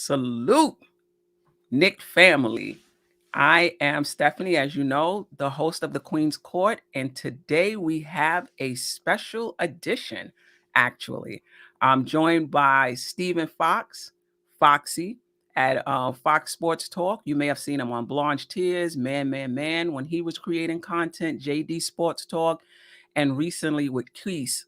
Salute, Nick family. I am Stephanie, as you know, the host of the Queen's Court, and today we have a special edition, actually. I'm joined by Stephen Fox, Foxy, at Fox Sports Talk. You may have seen him on Blanche Tears, Man, when he was creating content, JD Sports Talk, and recently with Keese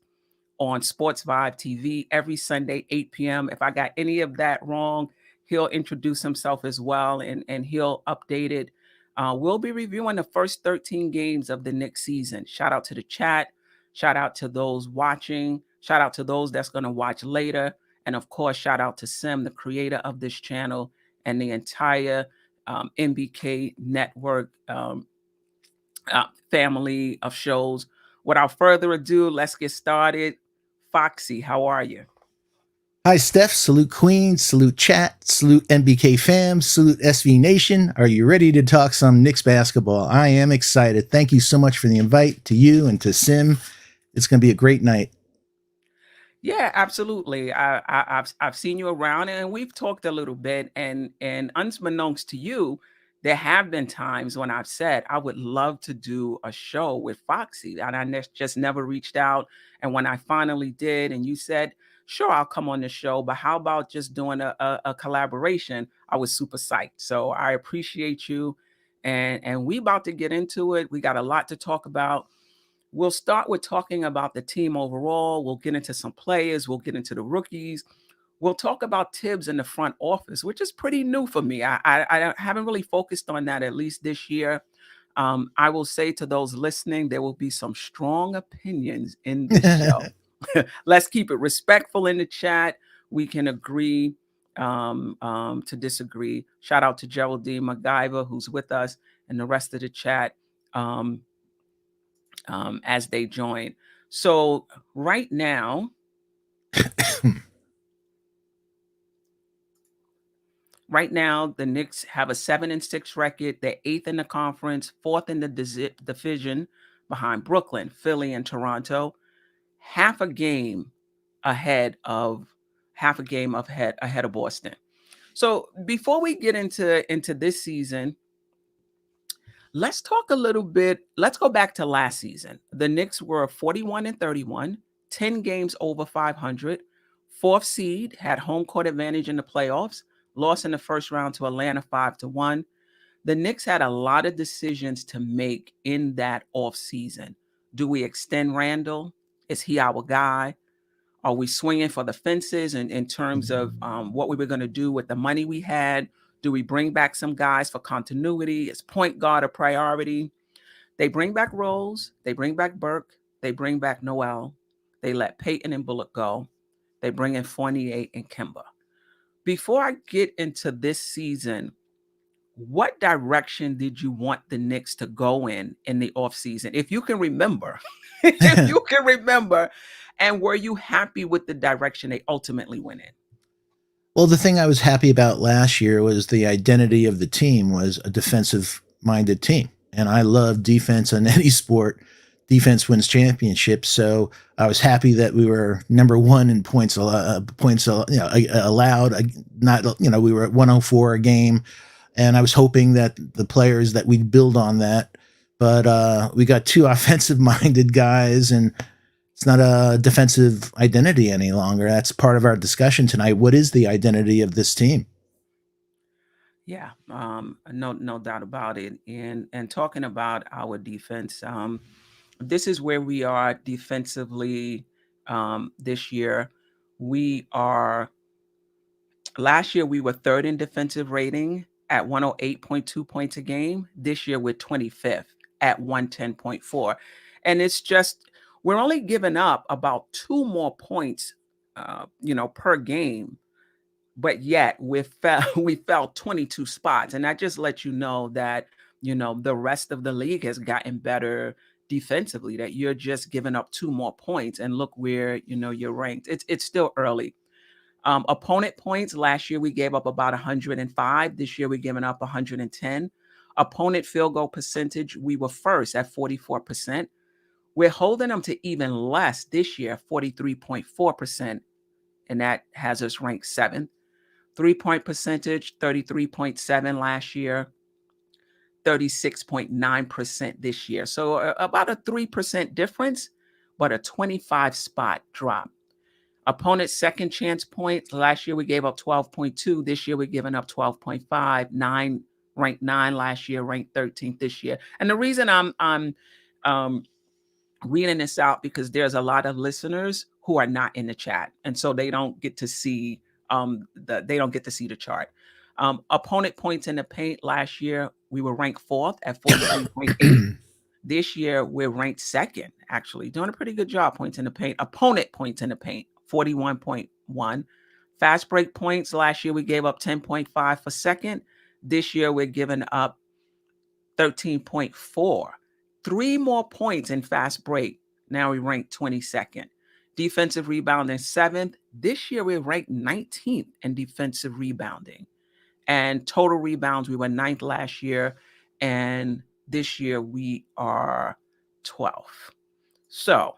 on Sports Vibe TV every Sunday, 8 p.m. If I got any of that wrong, he'll introduce himself as well and he'll update it. We'll be reviewing the first 13 games of the Knicks season. Shout out to the chat. Shout out to those watching. Shout out to those that's going to watch later. And of course, shout out to Sim, the creator of this channel, and the entire MBK network family of shows. Without further ado, let's get started. Foxy, how are you? Hi, Steph. Salute Queen. Salute chat. Salute MBK fam. Salute SV Nation. Are you ready to talk some Knicks basketball? I am excited. Thank you so much for the invite to you and to Sim. It's going to be a great night. Yeah, absolutely. I've seen you around, and we've talked a little bit. And unbeknownst to you, there have been times when I've said I would love to do a show with Foxy, and just never reached out. And when I finally did, and you said, "Sure, I'll come on the show," but how about just doing a collaboration? I was super psyched. So I appreciate you, and we about to get into it. We got a lot to talk about. We'll start with talking about the team overall. We'll get into some players. We'll get into the rookies. We'll talk about Thibbs in the front office, which is pretty new for me. I haven't really focused on that, at least this year. I will say to those listening, there will be some strong opinions in this show. Let's keep it respectful in the chat. We can agree to disagree. Shout out to Geraldine MacGyver, who's with us, and the rest of the chat. As they join. So right now, the Knicks have a 7-6 record. They're 8th in the conference, 4th in the division, behind Brooklyn, Philly, and Toronto. Half a game ahead of Boston. So before we get into this season, let's talk a little bit. Let's go back to last season. The Knicks were 41-31, 10 games over 500, 4th seed, had home court advantage in the playoffs, lost in the first round to Atlanta 5-1. The Knicks had a lot of decisions to make in that offseason. Do we extend Randall? Is he our guy? Are we swinging for the fences in terms of what we were going to do with the money we had? Do we bring back some guys for continuity? Is point guard a priority? They bring back Rose. They bring back Burke. They bring back Noel. They let Peyton and Bullock go. They bring in Fournier and Kemba. Before I get into this season, what direction did you want the Knicks to go in the offseason? If you can remember, and were you happy with the direction they ultimately went in? Well, the thing I was happy about last year was the identity of the team was a defensive-minded team. And I love defense in any sport. Defense wins championships. So I was happy that we were number one in points allowed. Not, we were at 104 a game. And I was hoping that the players that we'd build on that. But we got two offensive-minded guys, and it's not a defensive identity any longer. That's part of our discussion tonight. What is the identity of this team? Yeah, no doubt about it. And talking about our defense, this is where we are defensively this year. Last year we were 3rd in defensive rating at 108.2 points a game. This year we're 25th at 110.4. And it's just, we're only giving up about 2 more points, per game. But yet we fell 22 spots. And that just lets you know that, the rest of the league has gotten better defensively, that you're just giving up 2 more points. And look where, you're ranked. It's still early. Opponent points, last year we gave up about 105. This year we're giving up 110. Opponent field goal percentage, we were first at 44%. We're holding them to even less this year, 43.4%, and that has us ranked 7th. 3-point percentage, 33.7 last year, 36.9% this year. So about a 3% difference, but a 25 spot drop. Opponent's second chance points. Last year we gave up 12.2. This year we're giving up 12.5. Ranked 9 last year, ranked 13th this year. And the reason I'm um, reading this out because there's a lot of listeners who are not in the chat, and so they don't get to see the chart. Opponent points in the paint last year we were ranked 4th at 43.8. This year we're ranked 2nd, actually doing a pretty good job. Points in the paint, opponent points in the paint, 41.1. Fast break points last year we gave up 10.5 for second. This year we're giving up 13.4. 3 more points in fast break. Now we rank 22nd. Defensive rebounding 7th. This year we're ranked 19th in defensive rebounding. And total rebounds, we were 9th last year. And this year we are 12th. So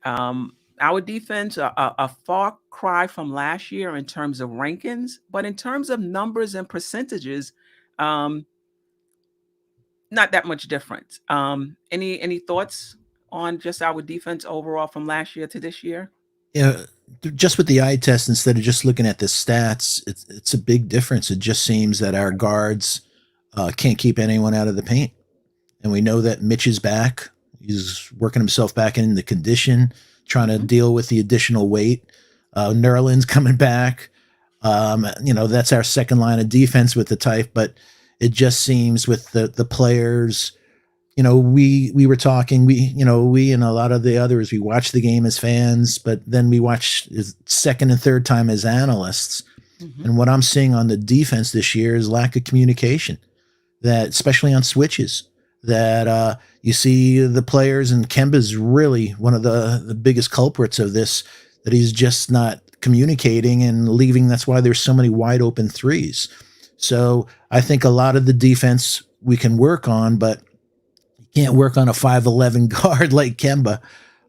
our defense, a far cry from last year in terms of rankings. But in terms of numbers and percentages, not that much difference. Any thoughts on just our defense overall from last year to this year? Yeah, just with the eye test instead of just looking at the stats, it's a big difference. It just seems that our guards can't keep anyone out of the paint, and we know that Mitch is back. He's working himself back into the condition, trying to deal with the additional weight. Nerlens coming back. That's our second line of defense with the type, but it just seems with the players, we were talking, we and a lot of the others, we watch the game as fans, but then we watch second and third time as analysts. Mm-hmm. And what I'm seeing on the defense this year is lack of communication, that especially on switches, that you see the players, and Kemba's really one of the biggest culprits of this, that he's just not communicating and leaving. That's why there's so many wide open threes. So I think a lot of the defense we can work on, but you can't work on a 5'11" guard like Kemba.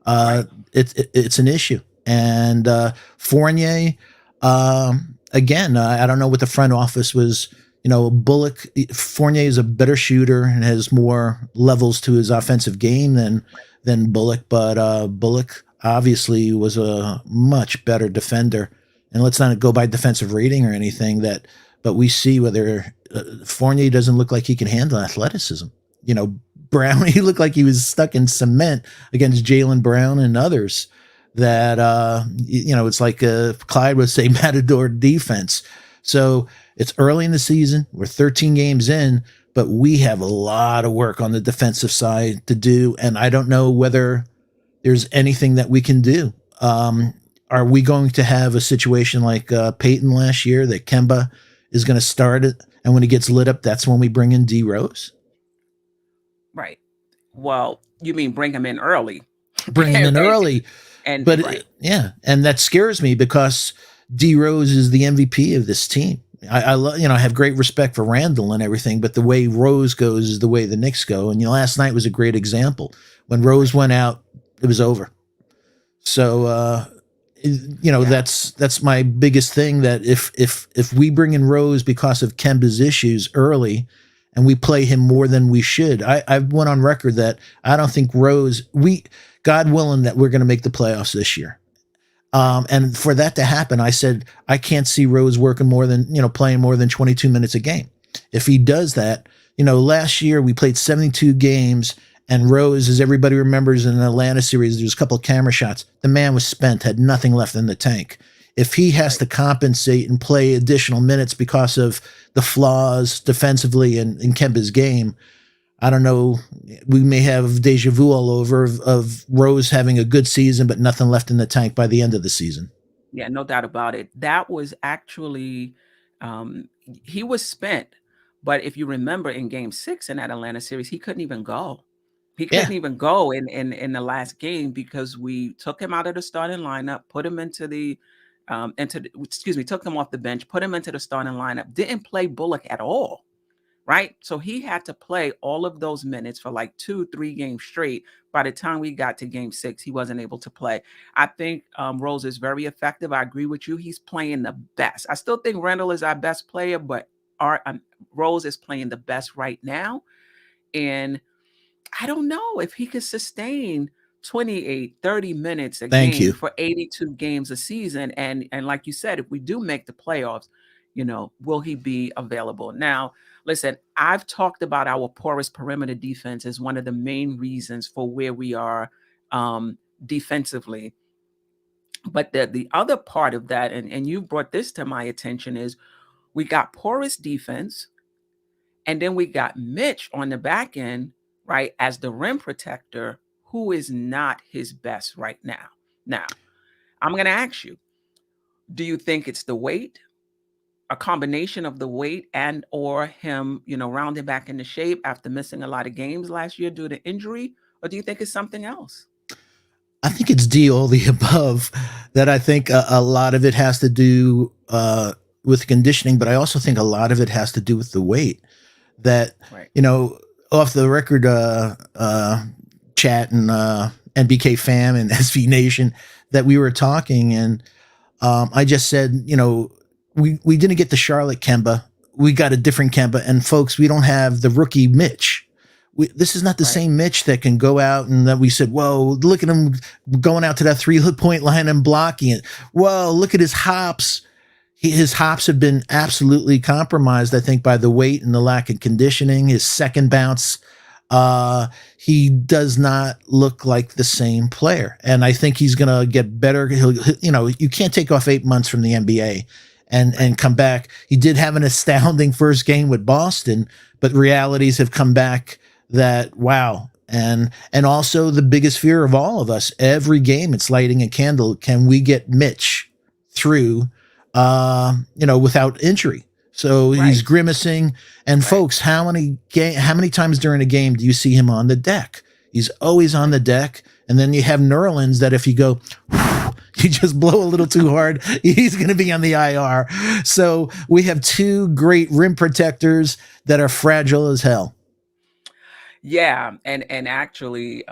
Right. It's an issue. And Fournier, again, I don't know what the front office was. Bullock, Fournier is a better shooter and has more levels to his offensive game than Bullock, but Bullock obviously was a much better defender. And let's not go by defensive rating or anything, but we see whether Fournier doesn't look like he can handle athleticism. Brown, he looked like he was stuck in cement against Jaylen Brown and others. That it's like Clyde would say, matador defense. So it's early in the season. We're 13 games in, but we have a lot of work on the defensive side to do. And I don't know whether there's anything that we can do. Are we going to have a situation like Peyton last year, that Kemba is going to start it, and when he gets lit up, that's when we bring in D Rose? Right. Well, you mean bring him in early? Bring him in early. And that scares me because D Rose is the MVP of this team. I love, I have great respect for Randall and everything, but the way Rose goes is the way the Knicks go. And last night was a great example. When Rose went out, it was over. So that's my biggest thing, that if we bring in Rose because of Kemba's issues early, and we play him more than we should, I've went on record that I don't think Rose, God willing, that we're going to make the playoffs this year. And for that to happen, I said, I can't see Rose working more than, playing more than 22 minutes a game. If he does that, last year we played 72 games, and Rose, as everybody remembers in the Atlanta series, there was a couple of camera shots. The man was spent, had nothing left in the tank. If he has to compensate and play additional minutes because of the flaws defensively in Kemba's game, I don't know, we may have deja vu all over of Rose having a good season, but nothing left in the tank by the end of the season. Yeah, no doubt about it. That was actually, he was spent. But if you remember in Game 6 in that Atlanta series, he couldn't even go. He couldn't even go in the last game because we took him out of the starting lineup, put him took him off the bench, put him into the starting lineup, didn't play Bullock at all. right? So he had to play all of those minutes for like 2, 3 games straight. By the time we got to game 6, he wasn't able to play. I think Rose is very effective. I agree with you. He's playing the best. I still think Randall is our best player, but Rose is playing the best right now. And I don't know if he could sustain 28, 30 minutes a Thank game you. for 82 games a season. And like you said, if we do make the playoffs, will he be available? Now, listen, I've talked about our porous perimeter defense as one of the main reasons for where we are defensively. But the other part of that, and you brought this to my attention, is we got porous defense, and then we got Mitch on the back end, right, as the rim protector, who is not his best right now. Now, I'm going to ask you, do you think it's the weight, a combination of the weight and or him, rounding back into shape after missing a lot of games last year due to injury, or do you think it's something else? I think it's D, all the above. That I think a lot of it has to do with conditioning, but I also think a lot of it has to do with the weight. That, Right. off the record, chat and NBK fam and SV Nation, that we were talking, and I just said, we didn't get the Charlotte Kemba. We got a different Kemba, and folks, we don't have the rookie Mitch. This is not the Right. same Mitch that can go out and that we said, whoa, look at him going out to that 3-point line and blocking it. Whoa, look at his hops. His hops have been absolutely compromised, I think, by the weight and the lack of conditioning. His second bounce, he does not look like the same player. And I think he's going to get better. You can't take off 8 months from the NBA and come back. He did have an astounding first game with Boston, but realities have come back that, wow. And also the biggest fear of all of us, every game it's lighting a candle. Can we get Mitch through, without injury? So he's Right. grimacing. And Right. folks, how many times during a game do you see him on the deck? He's always on the deck. And then you have Nerlens that if you go, you just blow a little too hard, he's going to be on the IR. So we have two great rim protectors that are fragile as hell. Yeah, and actually,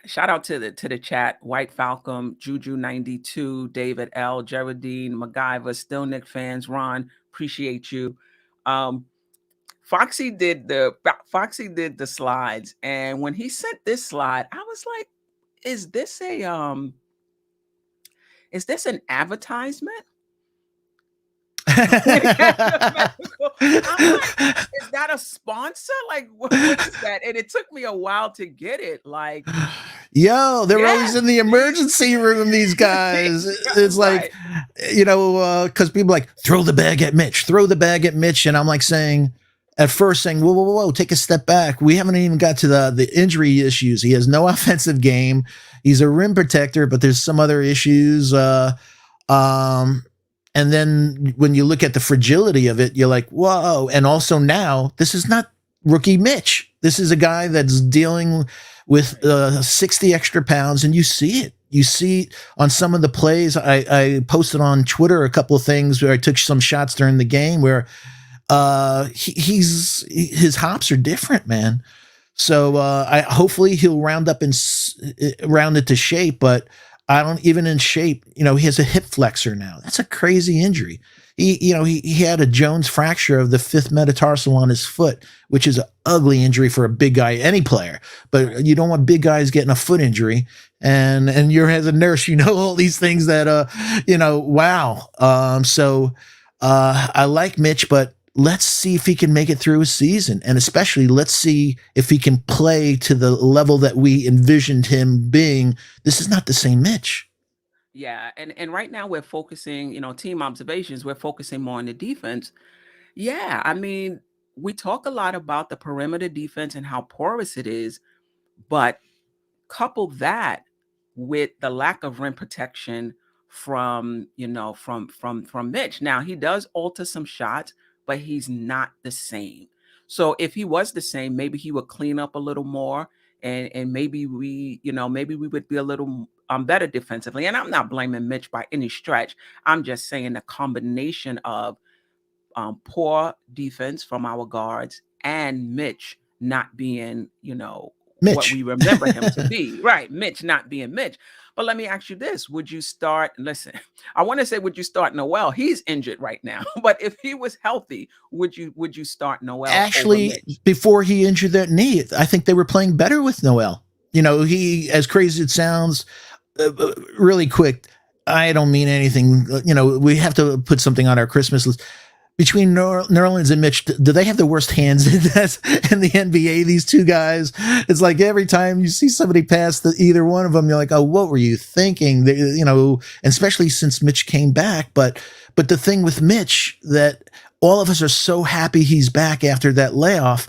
shout out to the chat, White Falcon, Juju92, David L, Geraldine, MacGyver, still Nick fans, Ron, appreciate you. Um, Foxy did the slides, and when he sent this slide, I was like, is this an advertisement? When it got to medical, I'm like, is that a sponsor? Like, what is that? And it took me a while to get it. Like, Yo, they're yeah, always in the emergency room, these guys. It's like, right, because people are like, throw the bag at Mitch, throw the bag at Mitch. And I'm like saying, whoa, whoa, whoa, take a step back. We haven't even got to the injury issues. He has no offensive game. He's a rim protector, but there's some other issues. And then when you look at the fragility of it, you're like, whoa. And also now, this is not rookie Mitch. This is a guy that's dealing with 60 extra pounds, and you see it. You see on some of the plays. I posted on Twitter a couple of things where I took some shots during the game where his hops are different, man. So hopefully he'll round it to shape, but I don't even in shape. He has a hip flexor now. That's a crazy injury. He had a Jones fracture of the 5th metatarsal on his foot, which is an ugly injury for a big guy, any player. But you don't want big guys getting a foot injury. And you're as a nurse, all these things that wow. So I like Mitch, but let's see if he can make it through a season. And especially let's see if he can play to the level that we envisioned him being. This is not the same Mitch. yeah. And right now we're focusing, team observations. We're focusing more on the defense. Yeah, I mean, we talk a lot about the perimeter defense and how porous it is, but couple that with the lack of rim protection from Mitch. Now he does alter some shots, but he's not the same. So if he was the same, maybe he would clean up a little more, and maybe we would be a little better defensively. And I'm not blaming Mitch by any stretch. I'm just saying the combination of poor defense from our guards and Mitch not being, what Mitch. we remember him to be. Right, Mitch not being Mitch. But let me ask you this: would you start? Listen, I want to say, would you start Noel? He's injured right now, but if he was healthy, would you start Noel over Actually, Mitch? before he injured that knee, I think they were playing better with Noel. He, as crazy as it sounds, really quick. I don't mean anything. We have to put something on our Christmas list. Between Nerlens and Mitch, do they have the worst hands in the NBA? These two guys. It's like every time you see somebody pass either one of them, you're like, "Oh, what were you thinking?" And especially since Mitch came back. But the thing with Mitch that all of us are so happy he's back after that layoff.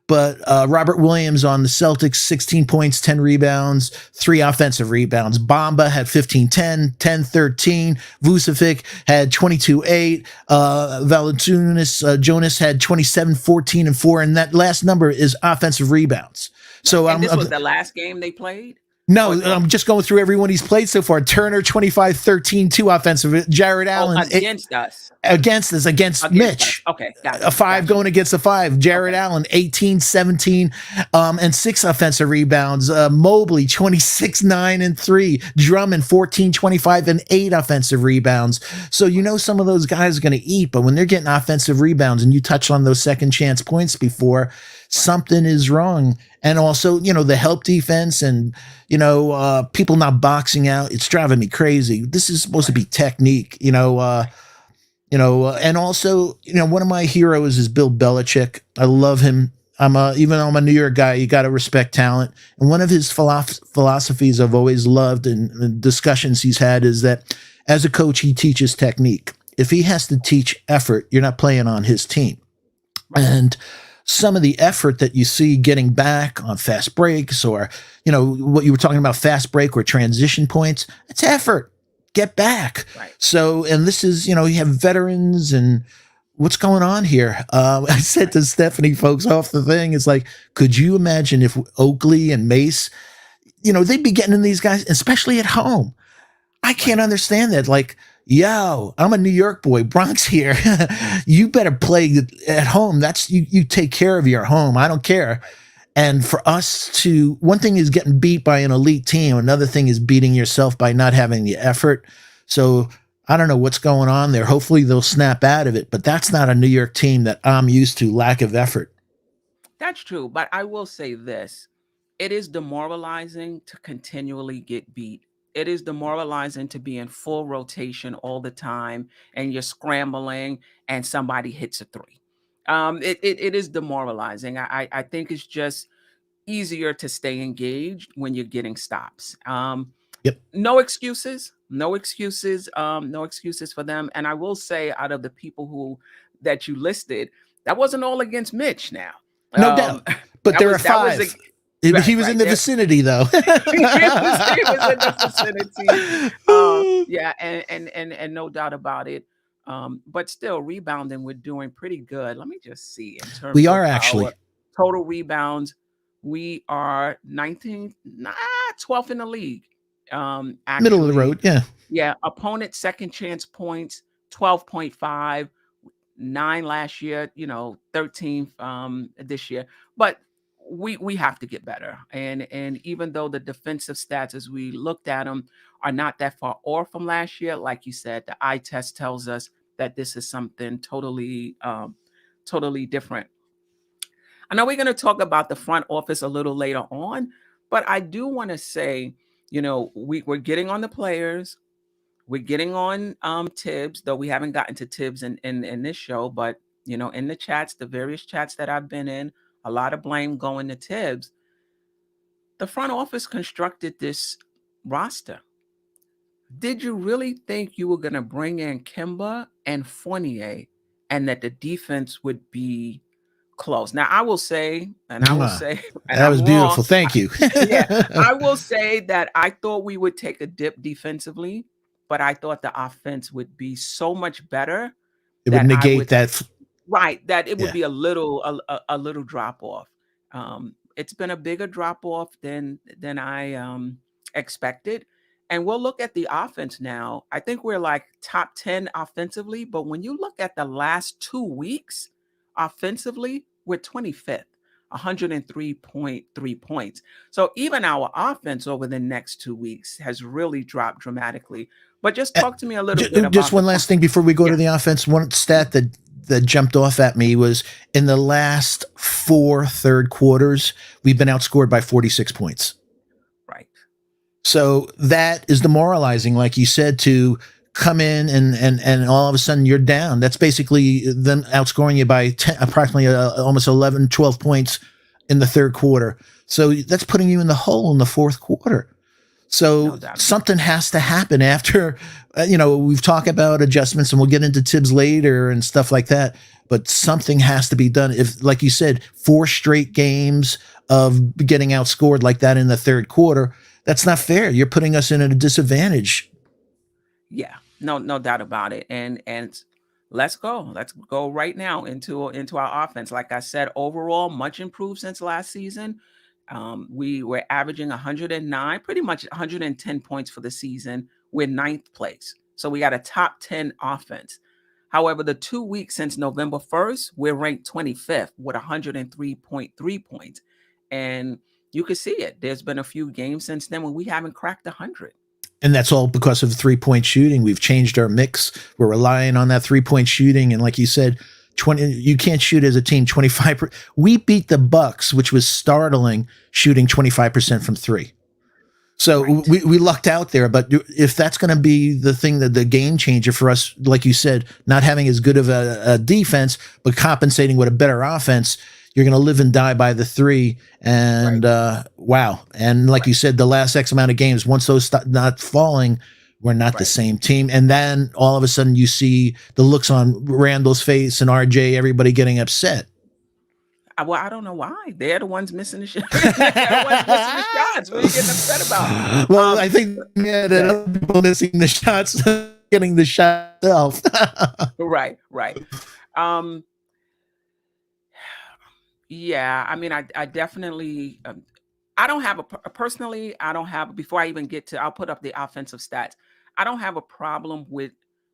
But Robert Williams on the Celtics, 16 points, 10 rebounds, 3 offensive rebounds. Bamba had 15-10, 10-13. Vucevic had 22-8. Valanciunas, Jonas had 27-14 and 4. And that last number is offensive rebounds. So And this was the last game they played? no, I'm just going through everyone he's played so far. Turner, 25-13, 2 offensive. Jared Allen. Against us. Against Mitch. Us. Okay, got it. A 5 going against a 5. Jared Allen, 18, 17, and 6 offensive rebounds. Mobley, 26, 9, and 3. Drummond, 14, 25, and 8 offensive rebounds. So some of those guys are going to eat, but when they're getting offensive rebounds, and you touched on those second chance points before, something is wrong. And also, the help defense and, people not boxing out. It's driving me crazy. This is supposed to be technique, and also, one of my heroes is Bill Belichick. I love him. Even though I'm a New York guy, you got to respect talent. And one of his philosophies I've always loved and the discussions he's had is that as a coach, he teaches technique. If he has to teach effort, you're not playing on his team. Right. And some of the effort that you see getting back on fast breaks or, what you were talking about, fast break or transition points, it's effort. Get back. Right. So, and this is, you have veterans and what's going on here? I said to Stephanie, folks, off the thing, it's like, could you imagine if Oakley and Mace, they'd be getting in these guys, especially at home. I can't understand that. Like, yo, I'm a New York boy, Bronx here. You better play at home. That's you take care of your home. I don't care. And for us to, one thing is getting beat by an elite team. Another thing is beating yourself by not having the effort. So I don't know what's going on there. Hopefully they'll snap out of it, but that's not a New York team that I'm used to, lack of effort. That's true. But I will say this. It is demoralizing to continually get beat. It is demoralizing to be in full rotation all the time and you're scrambling and somebody hits a 3. It is demoralizing. I think it's just easier to stay engaged when you're getting stops. Yep. No excuses, no excuses, no excuses for them. And I will say, out of the people that you listed, that wasn't all against Mitch now. No doubt. But there are 5. He was in the vicinity, though. he was in the vicinity. Yeah, and no doubt about it. But still, rebounding, we're doing pretty good. Let me just see. In terms we are actually total rebounds. We are 19th, 12th in the league. Actually, middle of the road. Yeah. Yeah. Opponent second chance points, 12.5, 9 last year, 13th this year. But we have to get better. And even though the defensive stats, as we looked at them, are not that far off from last year, like you said, the eye test tells us that this is something totally different. I know we're going to talk about the front office a little later on, but I do want to say, we're getting on the players. We're getting on Thibbs, though we haven't gotten to Thibbs in this show, but in the chats, the various chats that I've been in, a lot of blame going to Thibbs. The front office constructed this roster. Did you really think you were going to bring in Kemba and Fournier and that the defense would be close? Now, I will say, and that was beautiful. Thank you. Yeah, I will say that I thought we would take a dip defensively, but I thought the offense would be so much better. It would negate that. Right, that it would be a little drop off. It's been a bigger drop off than I expected, And we'll look at the offense now. I think we're like top 10 offensively, but when you look at the last 2 weeks offensively, we're 25th, 103.3 points. So even our offense over the next 2 weeks has really dropped dramatically. But just Uh, talk to me a little bit Just about the one point. last thing before we go to Yeah. the offense. One stat that jumped off at me was in the last four third quarters, we've been outscored by 46 points. Right. So that is demoralizing, like you said, to come in and all of a sudden you're down. That's basically them outscoring you by 10, approximately almost 11, 12 points in the third quarter. So that's putting you in the hole in the fourth quarter. No So doubt about something has to happen after, we've talked about adjustments and we'll get into Thibbs later and stuff like that. But something has to be done. If, like you said, four straight games of getting outscored like that in the third quarter, that's not fair. You're putting us in a disadvantage. Yeah, no doubt about it. And let's go. Let's go right now into our offense. Like I said, overall, much improved since last season. We were averaging 109, pretty much 110 points for the season. We're ninth place. So we got a top 10 offense. However, the 2 weeks since November 1st, we're ranked 25th with 103.3 points. And you can see it. There's been a few games since then when we haven't cracked 100. And that's all because of 3-point shooting. We've changed our mix. We're relying on that 3-point shooting. And like you said, 20, you can't shoot as a team 25. We beat the Bucks, which was startling, shooting 25% from three. So Right. we lucked out there. But if that's going to be the thing, that the game changer for us, like you said, not having as good of a defense, but compensating with a better offense, you're going to live and die by the three. Right. And wow. And like Right. you said, the last X amount of games, once those start not falling, we're not the Right. same team. And then all of a sudden you see the looks on Randall's face and RJ, everybody getting upset. Well, I don't know why. They're the ones missing the shot. They're the ones missing the shots. What are you getting upset about? Well, I think yeah, that Yeah. other people missing the shots, getting the shot itself. Right. Right. Um, yeah. I mean, I definitely. I don't have personally. I don't have before I even get to. I'll put up the offensive stats. I don't have a problem with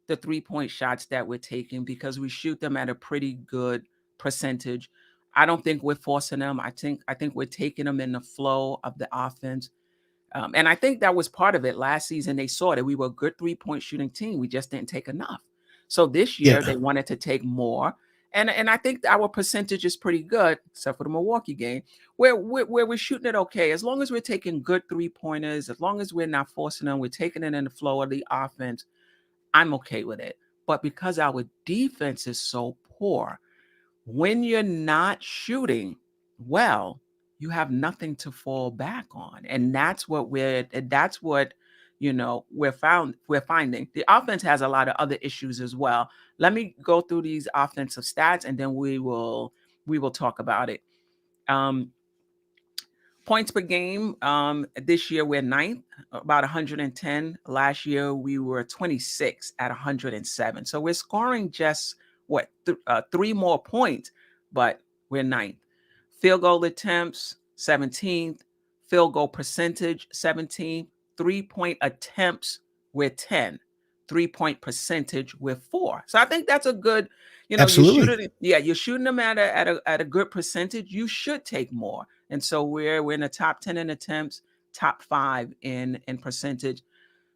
the 3-point shots that we're taking because we shoot them at a pretty good percentage. I don't think we're forcing them. I think we're taking them in the flow of the offense. And I think that was part of it. Last season, they saw that we were a good 3-point shooting team. We just didn't take enough. So this year, Yeah, they wanted to take more. And I think our percentage is pretty good, except for the Milwaukee game, where we're shooting it okay. As long as we're taking good 3-pointers, as long as we're not forcing them, we're taking it in the flow of the offense, I'm okay with it. But because our defense is so poor, when you're not shooting well, you have nothing to fall back on. And that's what we're finding. The offense has a lot of other issues as well. Let me go through these offensive stats and then we will talk about it. Um, Points per game. This year we're ninth, about 110. Last year we were 26 at 107. So we're scoring just three more points, but we're ninth. Field goal attempts 17th. Field goal percentage 17th. 3-point attempts we're 10. 3-point percentage we're 4. So I think that's a good. You're absolutely. shooting. Yeah, you're shooting them at a good percentage. You should take more. And so we're in the top 10 in attempts, top 5 in percentage.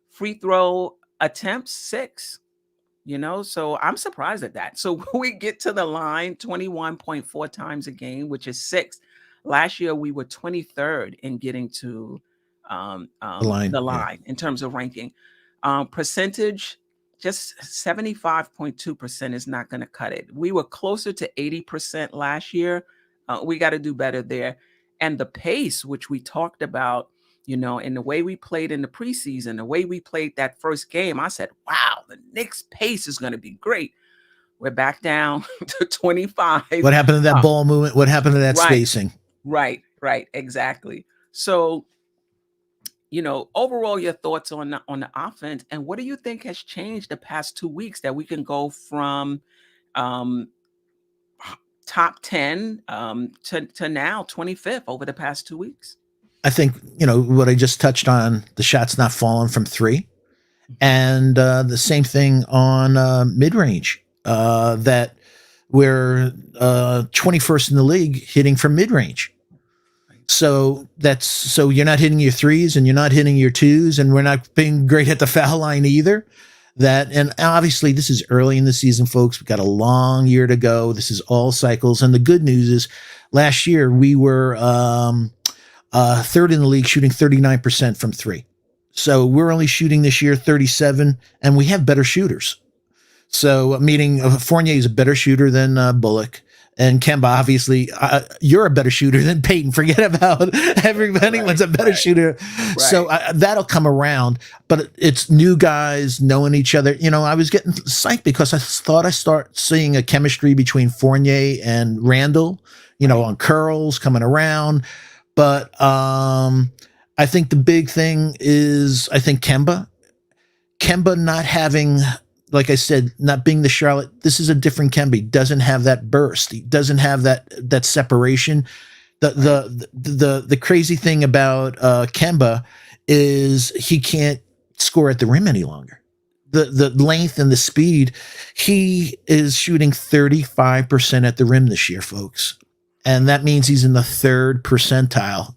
Free throw attempts 6, so I'm surprised at that. So we get to the line 21.4 times a game, which is 6th. Last year we were 23rd in getting to The line, the yeah. line in terms of ranking. Percentage, just 75.2% is not going to cut it. We were closer to 80% last year. We got to do better there. And the pace, which we talked about, and the way we played in the preseason, the way we played that first game, I said, wow, the Knicks pace is going to be great. We're back down to 25. What happened to that Uh, ball movement? What happened to that right, spacing? right, exactly. So, overall, your thoughts on the offense, and what do you think has changed the past 2 weeks that we can go from um, top 10 to now 25th over the past 2 weeks? I think, what I just touched on, the shots not falling from three, Mhm. and the same thing on mid range. That we're 21st in the league hitting from mid range. Right. So you're not hitting your threes and you're not hitting your twos, and we're not being great at the foul line either. And obviously this is early in the season, folks. We've got a long year to go. This is all cycles. And the good news is last year we were third in the league, shooting 39% from three. So we're only shooting this year 37, and we have better shooters. So, meaning Fournier is a better shooter than Bullock. And Kemba, obviously, you're a better shooter than Peyton. Forget about everybody. Anyone's a better shooter. So Right. that'll come around. But it's new guys knowing each other. I was getting psyched because I thought I start seeing a chemistry between Fournier and Randall, Right. on curls coming around. But I think the big thing is, I think Kemba not having, like I said, not being the Charlotte. This is a different Kemba. He doesn't have that burst. He doesn't have that separation. The Right. the crazy thing about Kemba is he can't score at the rim any longer. The length and the speed. He is shooting 35% at the rim this year, folks, and that means he's in the third percentile.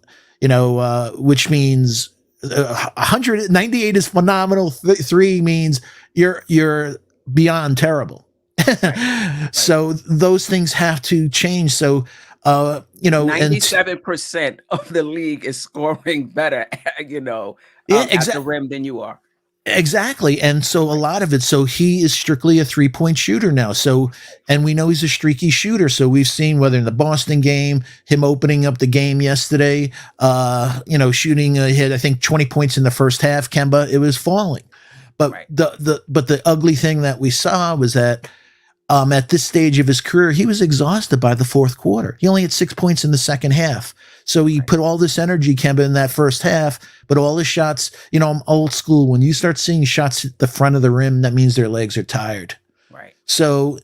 Which means 198 is phenomenal. Three means you're beyond terrible. Right. Right. So those things have to change. So and 97% of the league is scoring better, yeah, at the rim than you are. exactly. And so a Right. lot of it. So he is strictly a 3-point shooter now. So, and we know he's a streaky shooter. So we've seen, whether in the Boston game, him opening up the game yesterday, shooting a hit, I think 20 points in the first half, Kemba, it was falling. But Right. the ugly thing that we saw was that at this stage of his career, he was exhausted by the fourth quarter. He only had 6 points in the second half. So he Right. put all this energy, Kemba, in that first half, but all his shots, I'm old school. When you start seeing shots at the front of the rim, that means their legs are tired. Right. So,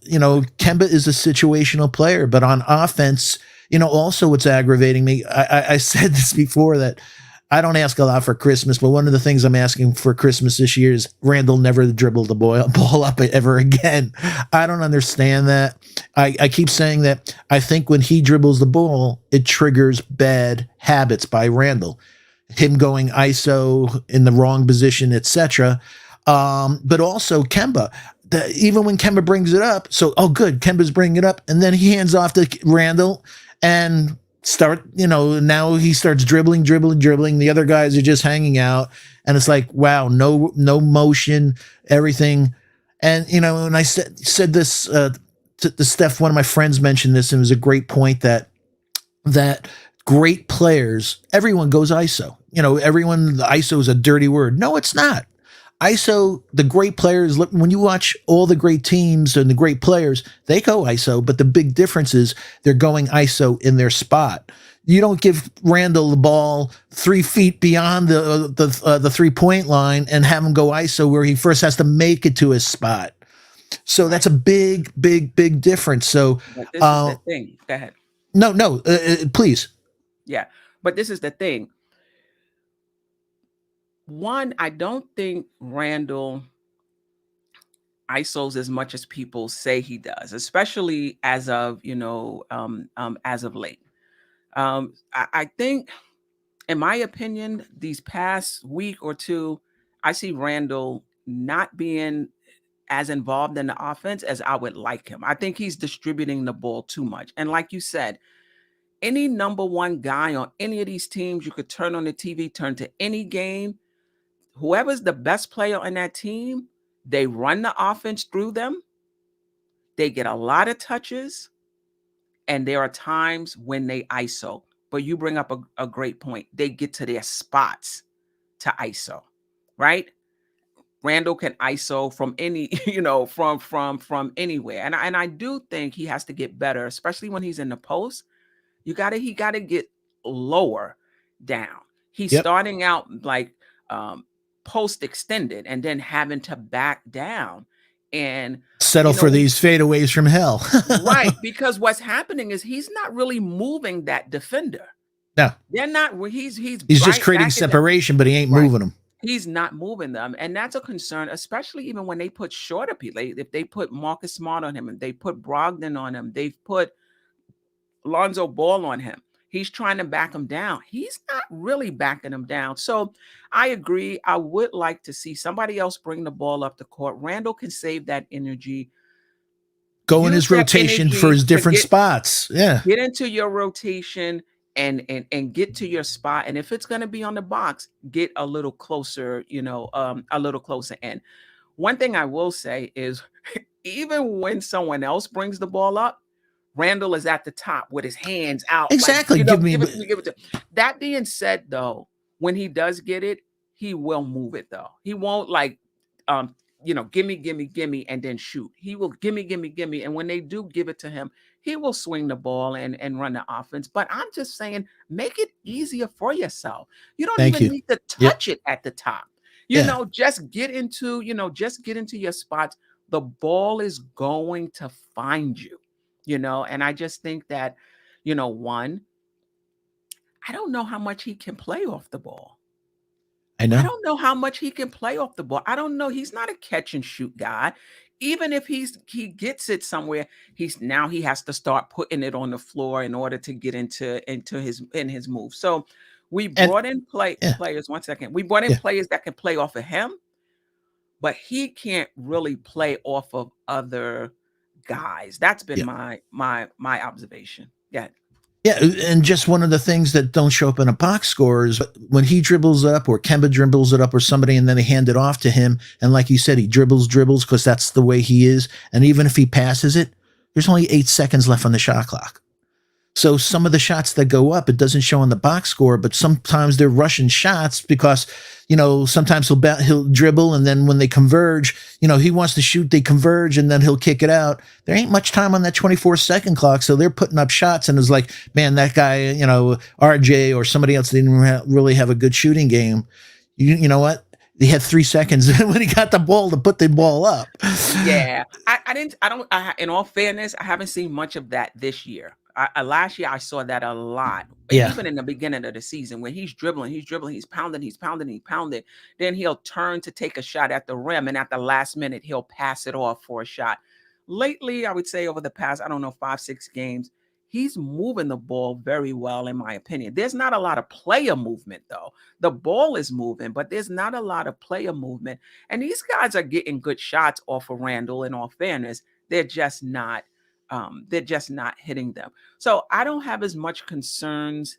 Kemba is a situational player, but on offense, also what's aggravating me, I said this before, that I don't ask a lot for Christmas, but one of the things I'm asking for Christmas this year is Randall never dribble the ball up ever again. I don't understand that. I keep saying that I think when he dribbles the ball, it triggers bad habits by Randall. Him going ISO in the wrong position, etc. But also Kemba. Even when Kemba brings it up, good, Kemba's bringing it up, and then he hands off to Randall and now he starts dribbling. The other guys are just hanging out, and it's like, wow, no motion, everything. And and I said this to Steph. One of my friends mentioned this, and it was a great point that great players, everyone goes ISO. Everyone, the ISO is a dirty word. No, it's not. ISO, the great players, when you watch all the great teams and the great players, they go ISO, but the big difference is they're going ISO in their spot. You don't give Randall the ball 3 feet beyond the 3-point line and have him go ISO where he first has to make it to his spot. So that's Right. a big difference. So But this is the thing. Go ahead. no, please. Yeah. But this is the thing. One, I don't think Randall ISOs as much as people say he does, especially as of late. I think, in my opinion, these past week or two, I see Randall not being as involved in the offense as I would like him. I think he's distributing the ball too much. And like you said, any number one guy on any of these teams, you could turn on the TV, turn to any game. Whoever's the best player on that team, they run the offense through them. They get a lot of touches, and there are times when they ISO. But you bring up a great point. They get to their spots to ISO, right? Randall can ISO from any, from anywhere. And I do think he has to get better, especially when he's in the post. He gotta get lower down. He's Yep. starting out like post extended and then having to back down. And Settle you for know, these fadeaways from hell. right, because what's happening is he's not really moving that defender. No, They're not. Well, he's he's just right creating back in them. separation, but he ain't Right. moving them. He's not moving them, and that's a concern, especially even when they put shorter people. If they put Marcus Smart on him, and they put Brogdon on him, they've put Lonzo Ball on him. He's trying to back him down. He's not really backing him down. So I agree. I would like to see somebody else bring the ball up the court. Randall can save that energy. Go in Use his that rotation for energy his to different spots. Yeah. get into your rotation and get to your spot. And if it's going to be on the box, get a little closer, a little closer in. One thing I will say is even when someone else brings the ball up, Randall is at the top with his hands out, like, Exactly. Give me give it to me, give it to me. That being said, though, when he does get it, he will move it, though. He won't like, gimme, gimme, gimme, and then shoot. He will gimme, gimme, gimme. And when they do give it to him, he will swing the ball and run the offense. But I'm just saying, make it easier for yourself. You don't Thank even you. need to Yep. touch it at the top. Yeah. Just get into your spots. The ball is going to find you. And I just think that, one, I don't know how much he can play off the ball. I I know. don't know how much he can play off the ball. I don't know. He's not a catch and shoot guy. Even if he gets it somewhere, he has to start putting it on the floor in order to get into his move. So we And brought in yeah, players. One second. We brought in yeah, players that can play off of him, but he can't really play off of other guys. That's been yeah. my observation. Yeah. Yeah, and just one of the things that don't show up in a box score is when he dribbles up or Kemba dribbles it up or somebody and then they hand it off to him. And like you said, he dribbles because that's the way he is. And even if he passes it, there's only 8 seconds left on the shot clock. So some of the shots that go up, it doesn't show on the box score, but sometimes they're Russian shots because, sometimes he'll dribble and then when they converge, he wants to shoot, they converge and then he'll kick it out. There ain't much time on that 24-second clock. So they're putting up shots and it's like, man, that guy, RJ or somebody else didn't really have a good shooting game. You know what? He had 3 seconds when he got the ball to put the ball up. Yeah. In all fairness, I haven't seen much of that this year. Last year I saw that a lot. Yeah. Even in the beginning of the season, when he's dribbling, he's pounding, he's pounding, he's pounding. Then he'll turn to take a shot at the rim, and at the last minute, he'll pass it off for a shot. Lately, I would say over the past, I don't know, 5-6 games, he's moving the ball very well, in my opinion. There's not a lot of player movement, though. The ball is moving, but there's not a lot of player movement. And these guys are getting good shots off of Randall, in all fairness. They're just not hitting them. So I don't have as much concerns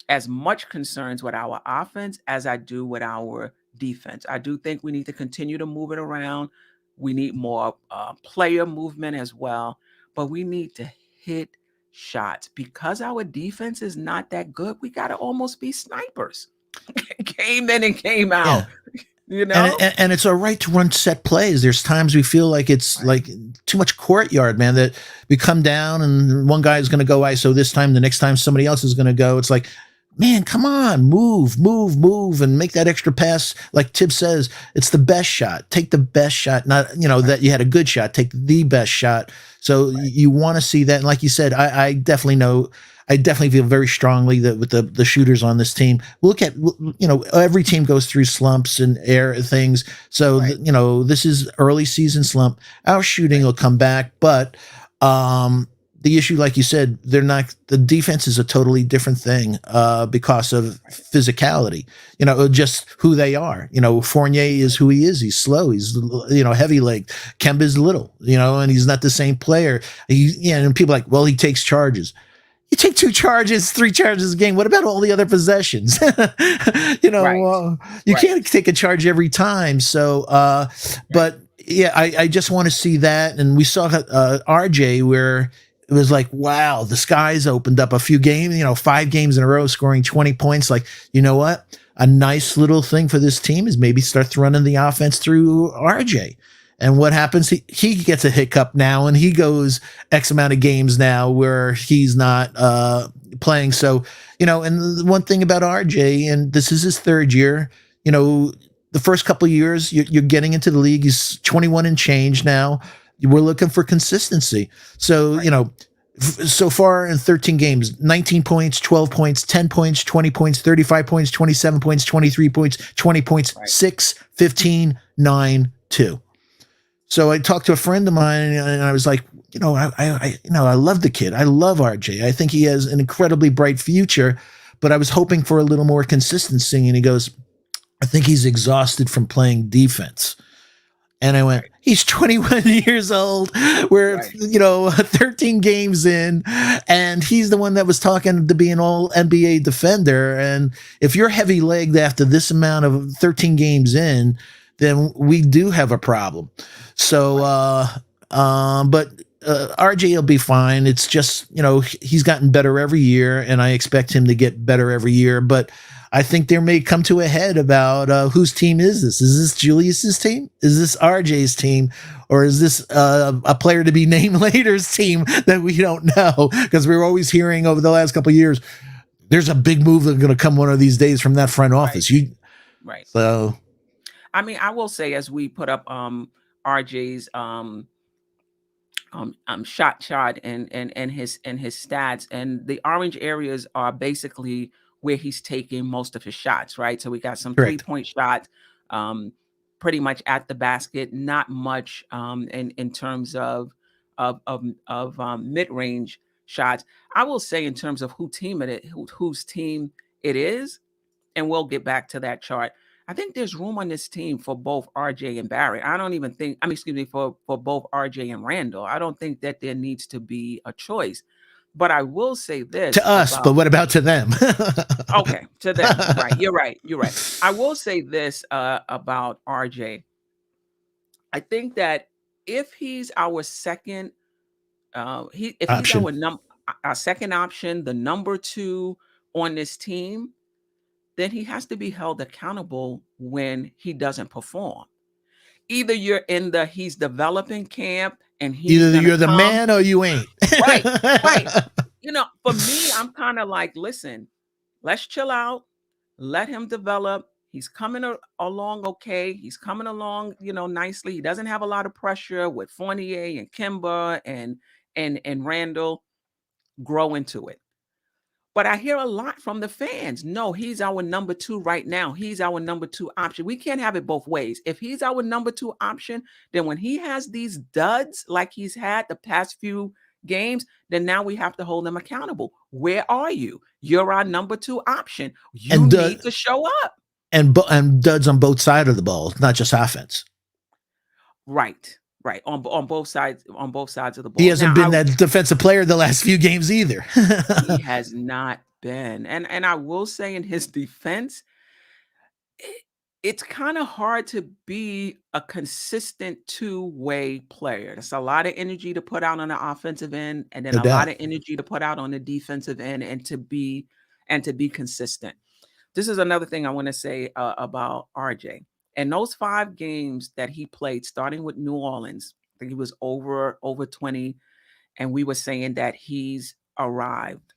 with our offense as I do with our defense. I do think we need to continue to move it around. We need more player movement as well, but we need to hit shots because our defense is not that good. We got to almost be snipers. Came in and came out. Yeah. And it's all right to run set plays. There's times we feel like it's like too much courtyard, man, that we come down and one guy is going to go ISO this time. The next time somebody else is going to go. It's like, man, come on, move, and make that extra pass. Like Thibbs says, it's the best shot. Take the best shot, not, that you had a good shot. Take the best shot. So you want to see that. And like you said, I definitely know. I definitely feel very strongly that with the shooters on this team, look at, every team goes through slumps and air things. So, this is early season slump. Our shooting will come back, but the issue, like you said, the defense is a totally different thing because of physicality, just who they are. Fournier is who he is. He's slow. He's, heavy legged. Kemba's little, and he's not the same player. And people are like, well, he takes charges. You take 2 charges, 3 charges a game. What about all the other possessions? You can't take a charge every time. So, but yeah, I just want to see that. And we saw RJ where it was like, wow, the skies opened up a few games, 5 games in a row, scoring 20 points. Like, you know what? A nice little thing for this team is maybe start running the offense through RJ. And what happens? He gets a hiccup now, and he goes X amount of games now where he's not playing. So, and one thing about RJ, and this is his 3rd year, the first couple of years, you're getting into the league. He's 21 and change now. We're looking for consistency. So, So far in 13 games, 19 points, 12 points, 10 points, 20 points, 35 points, 27 points, 23 points, 20 points, Right. 6, 15, 9, 2. So I talked to a friend of mine and I was like, I love the kid. I love RJ. I think he has an incredibly bright future, but I was hoping for a little more consistency. And he goes, I think he's exhausted from playing defense. And I went, Right. he's 21 years old. We're, Right. 13 games in, and he's the one that was talking to be an all NBA defender. And if you're heavy legged after this amount of 13 games in, then we do have a problem. So, Right. but RJ will be fine. It's just, he's gotten better every year, and I expect him to get better every year. But I think there may come to a head about whose team is this? Is this Julius's team? Is this RJ's team? Or is this a player to be named later's team that we don't know? Because we're always hearing over the last couple of years, there's a big move that's going to come one of these days from that front Right. office. Right. So I mean, I will say, as we put up RJ's shot and his stats, and the orange areas are basically where he's taking most of his shots, right? So we got some correct. 3-point shots, um, pretty much at the basket, not much in terms of mid range shots. I will say, in terms of whose team it is, and we'll get back to that chart. I think there's room on this team for both RJ and Barrett. I don't even think, I mean, excuse me, for both RJ and Randall. I don't think that there needs to be a choice. But I will say To this us, but about, what about to them? okay, to them, right? You're right. You're right. I will say this about RJ. I think that if he's our second, if he's Option. our second option, the number two on this team, then he has to be held accountable when he doesn't perform. Either you're in the he's developing camp and he's Either gonna you're the come. man or you ain't. Right, right. For me, I'm kind of like, listen, let's chill out, let him develop. He's coming along okay. He's coming along, nicely. He doesn't have a lot of pressure with Fournier and Kimber and Randall. Grow into it. But I hear a lot from the fans. No, he's our number two right now. He's our number two option. We can't have it both ways. If he's our number two option, then when he has these duds like he's had the past few games, then now we have to hold him accountable. Where are you? You're our number two option. You and need to show up. and duds on both sides of the ball, not just offense. Right. Right. On both sides of the He ball. hasn't Now, been that defensive player the last few games either. he has not been. And I will say, in his defense, it it's kinda hard to be a consistent two-way player. That's a lot of energy to put out on the offensive end, and then No a lot doubt. of energy to put out on the defensive end, and to be consistent. This is another thing I wanna say, about RJ. In those 5 games that he played, starting with New Orleans, I think he was over 20, and we were saying that he's arrived.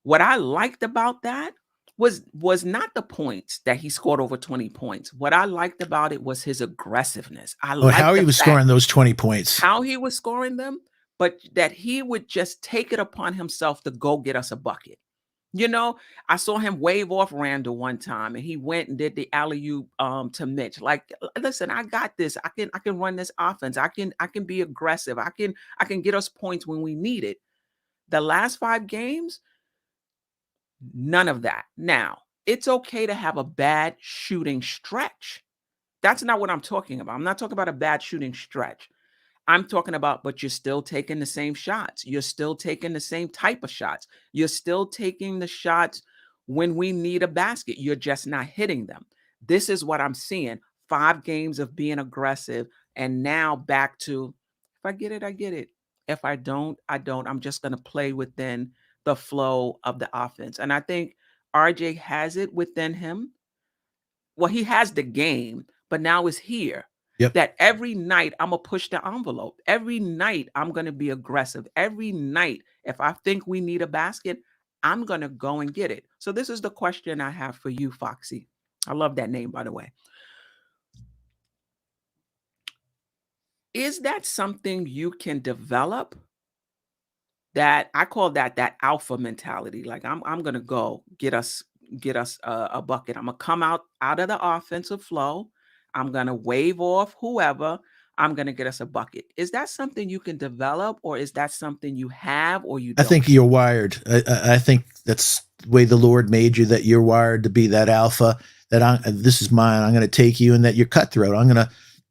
What I liked about that was not the points that he scored over 20 points. What I liked about it was his aggressiveness. I Oh, how liked he the was fact scoring those 20 points. how he was scoring them, but that he would just take it upon himself to go get us a bucket. You know, I saw him wave off Randall one time, and he went and did the alley oop to Mitch. Like, listen, I got this. I can run this offense. I can be aggressive. I can get us points when we need it. The last 5 games, none of that. Now, it's okay to have a bad shooting stretch. That's not what I'm talking about. I'm not talking about a bad shooting stretch. I'm talking about, but you're still taking the same shots. You're still taking the same type of shots. You're still taking the shots when we need a basket. You're just not hitting them. This is what I'm seeing. 5 games of being aggressive, and now back to, if I get it, I get it. If I don't, I don't. I'm just going to play within the flow of the offense. And I think RJ has it within him. Well, he has the game, but now it's here. Yep. That every night I'm gonna push the envelope. Every night I'm gonna be aggressive. Every night, if I think we need a basket, I'm gonna go and get it. So this is the question I have for you, Foxy. I love that name, by the way. Is that something you can develop? that I call that alpha mentality. Like I'm gonna go get us a bucket. I'm gonna come out of the offensive flow. I'm gonna wave off whoever. I'm gonna get us a bucket. Is that something you can develop, or is that something you have or you I don't think have? you're wired. I think that's the way the Lord made you, that you're wired to be that alpha, that this is mine. I'm going to take you, and that you're cutthroat.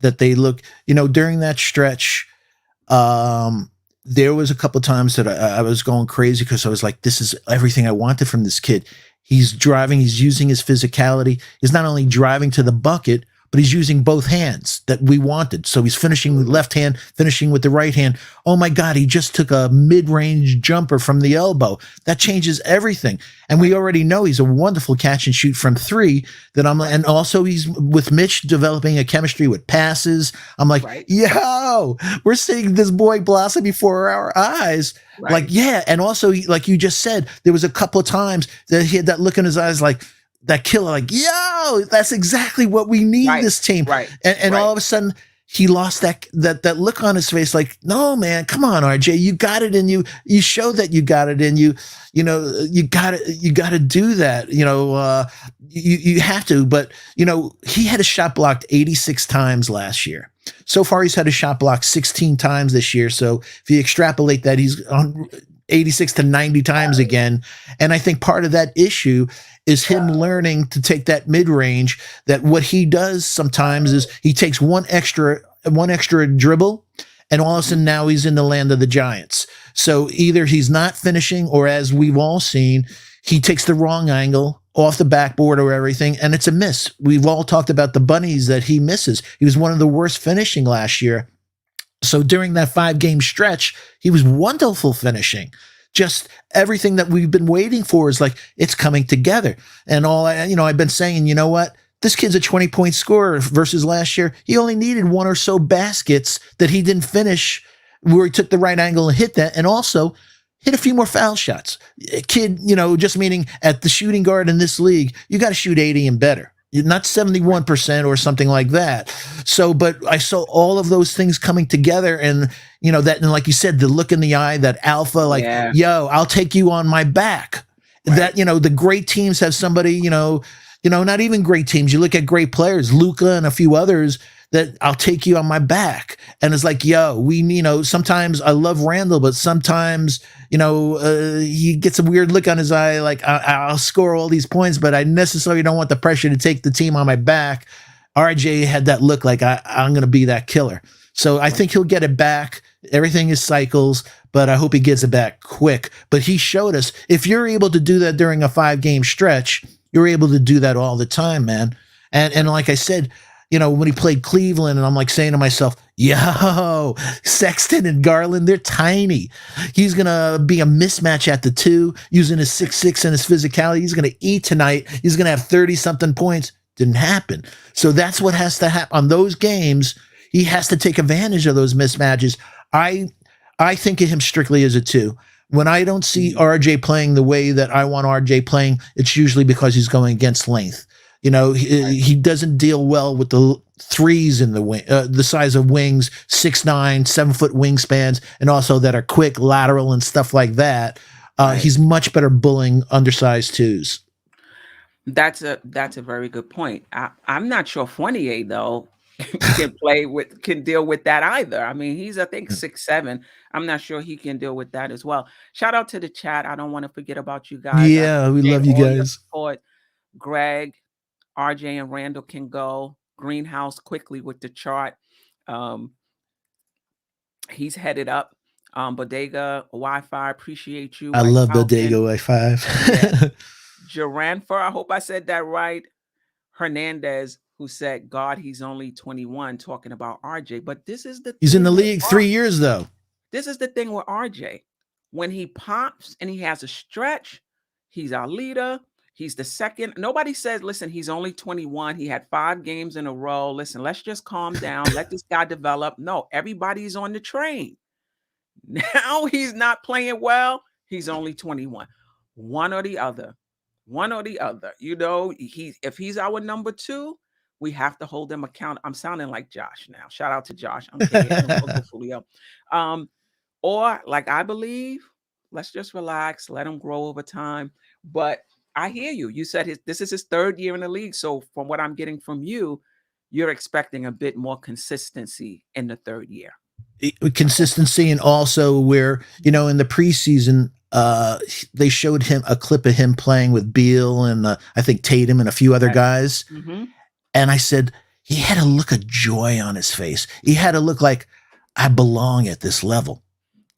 That they look, during that stretch, um, there was a couple times that I was going crazy because I was like, this is everything I wanted from this kid. He's driving, he's using his physicality. He's not only driving to the bucket, but he's using both hands that we wanted. So he's finishing with Absolutely. left hand, finishing with the right hand. Oh my God, he just took a mid-range jumper from the elbow. That changes everything. And we Right. already know he's a wonderful catch and shoot from three. Right. And also he's with Mitch developing a chemistry with passes. I'm like, Right. yo, we're seeing this boy blossom before our eyes. Like, Right. yeah. And also, like you just said, there was a couple of times that he had that look in his eyes, like that killer, like, yo, that's exactly what we need Right. this team. Right. And Right. all of a sudden, he lost that look on his face, like, no, man, come on, RJ, you got it in you. You show that you got it in you. You got to do that. You have to. But he had a shot blocked 86 times last year. So far, he's had a shot blocked 16 times this year. So if you extrapolate that, he's on 86 to 90 times again. And I think part of that issue is him learning to take that mid range. That what he does sometimes is he takes one extra dribble, and all of a sudden now he's in the land of the giants. So either he's not finishing, or as we've all seen, he takes the wrong angle off the backboard or everything, and it's a miss. We've all talked about the bunnies that he misses. He was one of the worst finishing last year. So during that 5-game stretch, he was wonderful finishing. Just everything that we've been waiting for is like, it's coming together. And I've been saying, you know what? This kid's a 20-point scorer versus last year. He only needed one or so baskets that he didn't finish, where he took the right angle and hit that, and also hit a few more foul shots. Kid, just meaning at the shooting guard in this league, you got to shoot 80 and better. Not Right. 71% or something like that. So, but I saw all of those things coming together, and and like you said, the look in the eye, that alpha, like, Yeah. yo, I'll take you on my back. That, Right. the great teams have somebody, not even great teams. You look at great players, Luca and a few others, that I'll take you on my back. And it's like, yo, sometimes I love Randall, but sometimes, he gets a weird look on his eye, like, I'll score all these points, but I necessarily don't want the pressure to take the team on my back. RJ had that look like, I'm going to be that killer. So I Right. think he'll get it back. Everything is cycles, but I hope he gets it back quick. But he showed us, if you're able to do that during a 5-game stretch, you're able to do that all the time, man. And Right. like I said, when he played Cleveland, and I'm like saying to myself, yo, Sexton and Garland, they're tiny. He's going to be a mismatch at the 2, using his 6'6" and his physicality. He's going to eat tonight. He's going to have 30 something points. Didn't happen. So that's what has to happen on those games. He has to take advantage of those mismatches. I think of him strictly as a 2. When I don't see Mhm. RJ playing the way that I want RJ playing, it's usually because he's going against length. Right. He doesn't deal well with the threes in the wing, the size of wings, 6'9", 7-foot wingspans, and also that are quick, lateral, and stuff like that. Right. He's much better bullying undersized 2s. That's a very good point. I'm not sure Fournier though can deal with that either. I mean, he's I think 6'7". I'm not sure he can deal with that as well. Shout out to the chat. I don't want to forget about you guys. I Yeah, we appreciate love you all your guys. support. Greg, RJ, and Randall can go. Greenhouse quickly with the chart. Um, he's headed up. Bodega, Wi-Fi, appreciate you. I White love the Falcon. Dago Yeah. I5. Jaranfer, I hope I said that right. Hernandez, who said, God, he's only 21, talking about RJ. But this is the He's in the thing with league 3 years, though. this is the thing with RJ. When he pops and he has a stretch, he's our leader. He's the second. Nobody says, listen, he's only 21. He had 5 games in a row. Listen, let's just calm down. Let this guy develop. No, everybody's on the train. Now he's not playing well. He's only 21. One or the other. One or the other. If he's our number 2, we have to hold him account. I'm sounding like Josh now. Shout out to Josh. I'm kidding. And Uncle Fulio. Um, or like I believe, let's just relax, let him grow over time. But I hear you. You said this is his third year in the league. So from what I'm getting from you, you're expecting a bit more consistency in the third year. Consistency, and also where, in the preseason, they showed him a clip of him playing with Beal and I think Tatum and a few other Right. guys. Mm-hmm. And I said, he had a look of joy on his face. He had a look like, I belong at this level.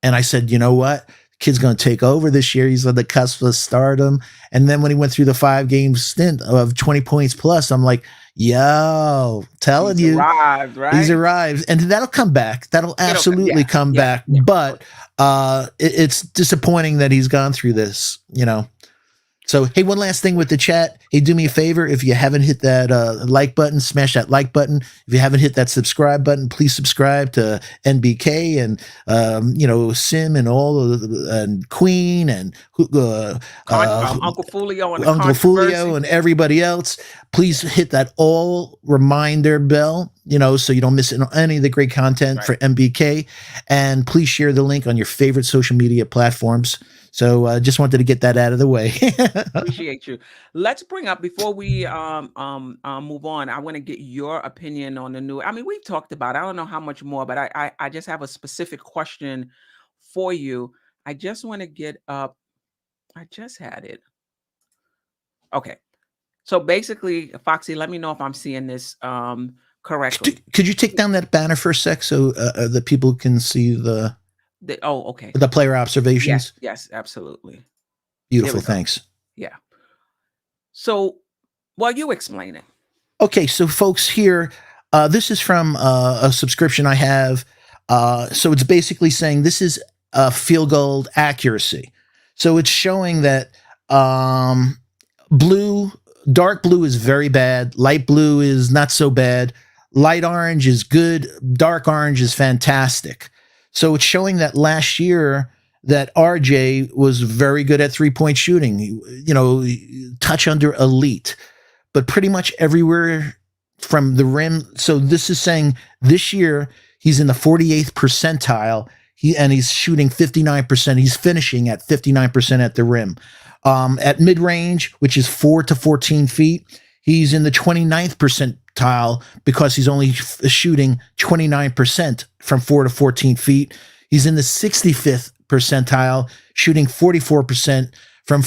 And I said, you know what? Kid's going to take over this year. He's on the cusp of stardom. And then when he went through the 5-game stint of 20 points plus, I'm like, yo, telling He's you, arrived, right? he's arrived. And that'll come back. That'll absolutely come back. Yeah. But it's disappointing that he's gone through this, So, hey, one last thing with the chat. Hey, do me a favor. If you haven't hit that like button, smash that like button. If you haven't hit that subscribe button, please subscribe to NBK and, Sim and all and Queen and Uncle Fulio and Uncle Fulio and everybody else. Please hit that all reminder bell, so you don't miss any of the great content for NBK. And please share the link on your favorite social media platforms. So just wanted to get that out of the way. Appreciate you. Let's bring up, before we move on, I want to get your opinion on the new. I mean, we've talked about it. I don't know how much more, but I just have a specific question for you. I just want to get up. I just had it. Okay. So basically, Foxy, let me know if I'm seeing this correctly. Could you take down that banner for a sec so the people can see okay. the player observations? Yes, absolutely. Beautiful, thanks. Yeah. So, well, you explain it. Okay, so folks, here, this is from a subscription I have. So it's basically saying this is field goal accuracy. So it's showing that dark blue is very bad, light blue is not so bad, light orange is good, dark orange is fantastic. So it's showing that last year that RJ was very good at three-point shooting, touch under elite, but pretty much everywhere from the rim. So this is saying this year he's in the 48th percentile. He's shooting 59%. He's finishing at 59% at the rim. At mid-range, which is 4 to 14 feet, he's in the 29th percentile because he's only shooting 29% from 4 to 14 feet. He's in the 65th percentile, shooting 44% from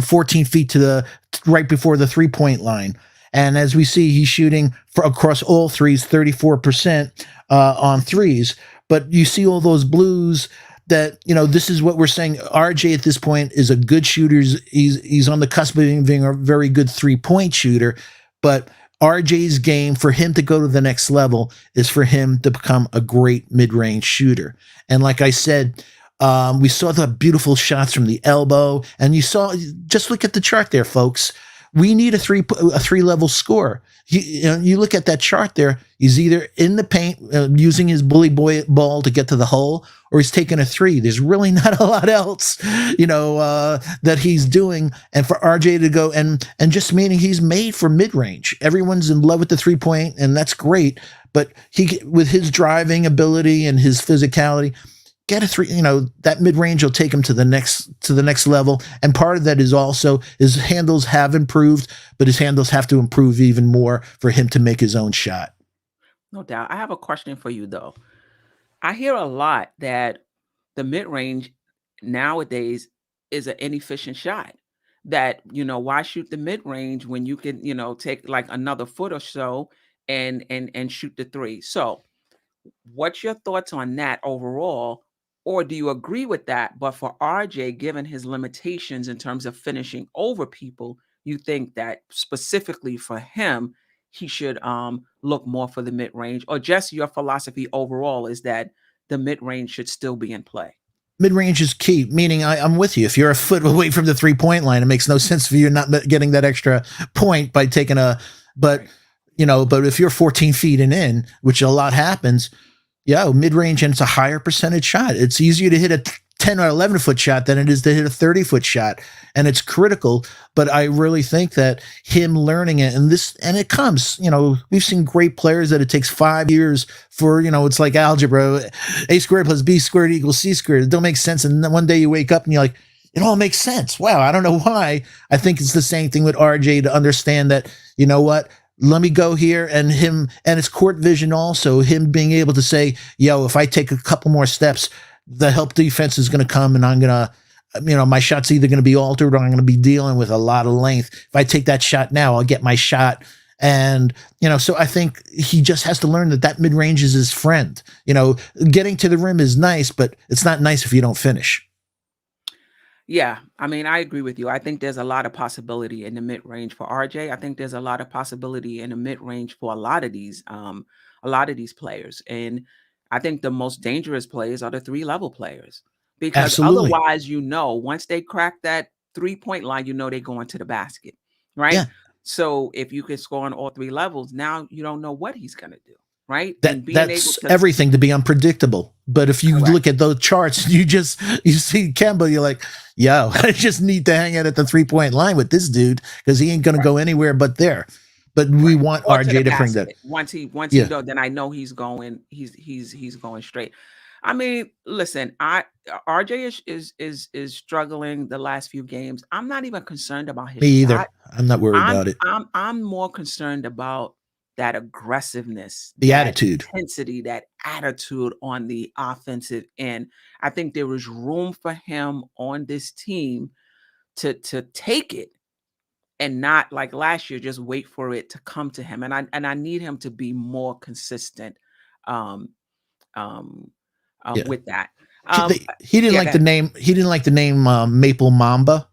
14 feet to the right before the 3-point line. And as we see, he's shooting across all threes, 34% on threes. But you see all those blues that, this is what we're saying. RJ at this point is a good shooter. He's on the cusp of being a very good 3-point shooter. But RJ's game, for him to go to the next level, is for him to become a great mid-range shooter. And like I said, we saw the beautiful shots from the elbow, and just look at the chart there, folks. We need a three-level score. You look at that chart there. He's either in the paint using his bully boy ball to get to the hole, or he's taking a three. There's really not a lot else, that he's doing. And for RJ to go and just meaning he's made for mid-range. Everyone's in love with the 3-point, and that's great. But with his driving ability and his physicality, get a three, that mid-range will take him to the next level. And part of that is also his handles have improved, but his handles have to improve even more for him to make his own shot. No doubt. I have a question for you, though. I hear a lot that the mid-range nowadays is an inefficient shot. That, why shoot the mid-range when you can, take like another foot or so and shoot the three. So what's your thoughts on that overall? Or do you agree with that? But for RJ, given his limitations in terms of finishing over people, you think that specifically for him, he should look more for the mid-range? Or just your philosophy overall is that the mid-range should still be in play? Mid-range is key, meaning I'm with you. If you're a foot away from the 3-point line, it makes no sense for you not getting that extra point by taking but if you're 14 feet and in, which a lot happens, mid-range, and it's a higher percentage shot. It's easier to hit a 10 or 11-foot shot than it is to hit a 30-foot shot. And it's critical. But I really think that him learning it, and it comes, we've seen great players that it takes 5 years for, it's like algebra, A squared plus B squared equals C squared. It don't make sense. And then one day you wake up and you're like, it all makes sense. Wow. I don't know why. I think it's the same thing with RJ, to understand that, you know what? Let me go here, and it's court vision also, him being able to say, yo, if I take a couple more steps, the help defense is going to come, and I'm going to, my shot's either going to be altered or I'm going to be dealing with a lot of length. If I take that shot now, I'll get my shot. And, so I think he just has to learn that mid-range is his friend. Getting to the rim is nice, but it's not nice if you don't finish. Yeah, I mean, I agree with you. I think there's a lot of possibility in the mid range for RJ. I think there's a lot of possibility in the mid range for a lot of these players. And I think the most dangerous players are the 3-level players, because Absolutely. otherwise, once they crack that 3-point line, they're going to the basket, right? Yeah. So if you can score on all 3 levels, now you don't know what he's going to do, right? And being able That's to everything to be unpredictable. But if you correct, look at those charts, you see Kemba, you're like, yo, I just need to hang out at the 3-point line with this dude, because he ain't gonna right, go anywhere but there. But we right, want or to the RJ to bring that. basket. Once he Yeah, go, then I know he's going straight. I mean, listen, I RJ is struggling the last few games. I'm not even concerned about his me either. shot. I'm not worried I'm about it. I'm more concerned about that aggressiveness, The that attitude. intensity, that attitude on the offensive end. I think there is room for him on this team to take it, and not like last year, just wait for it to come to him. And I need him to be more consistent um um Yeah. with that. He didn't Yeah, like the name. He didn't like the name Maple Mamba,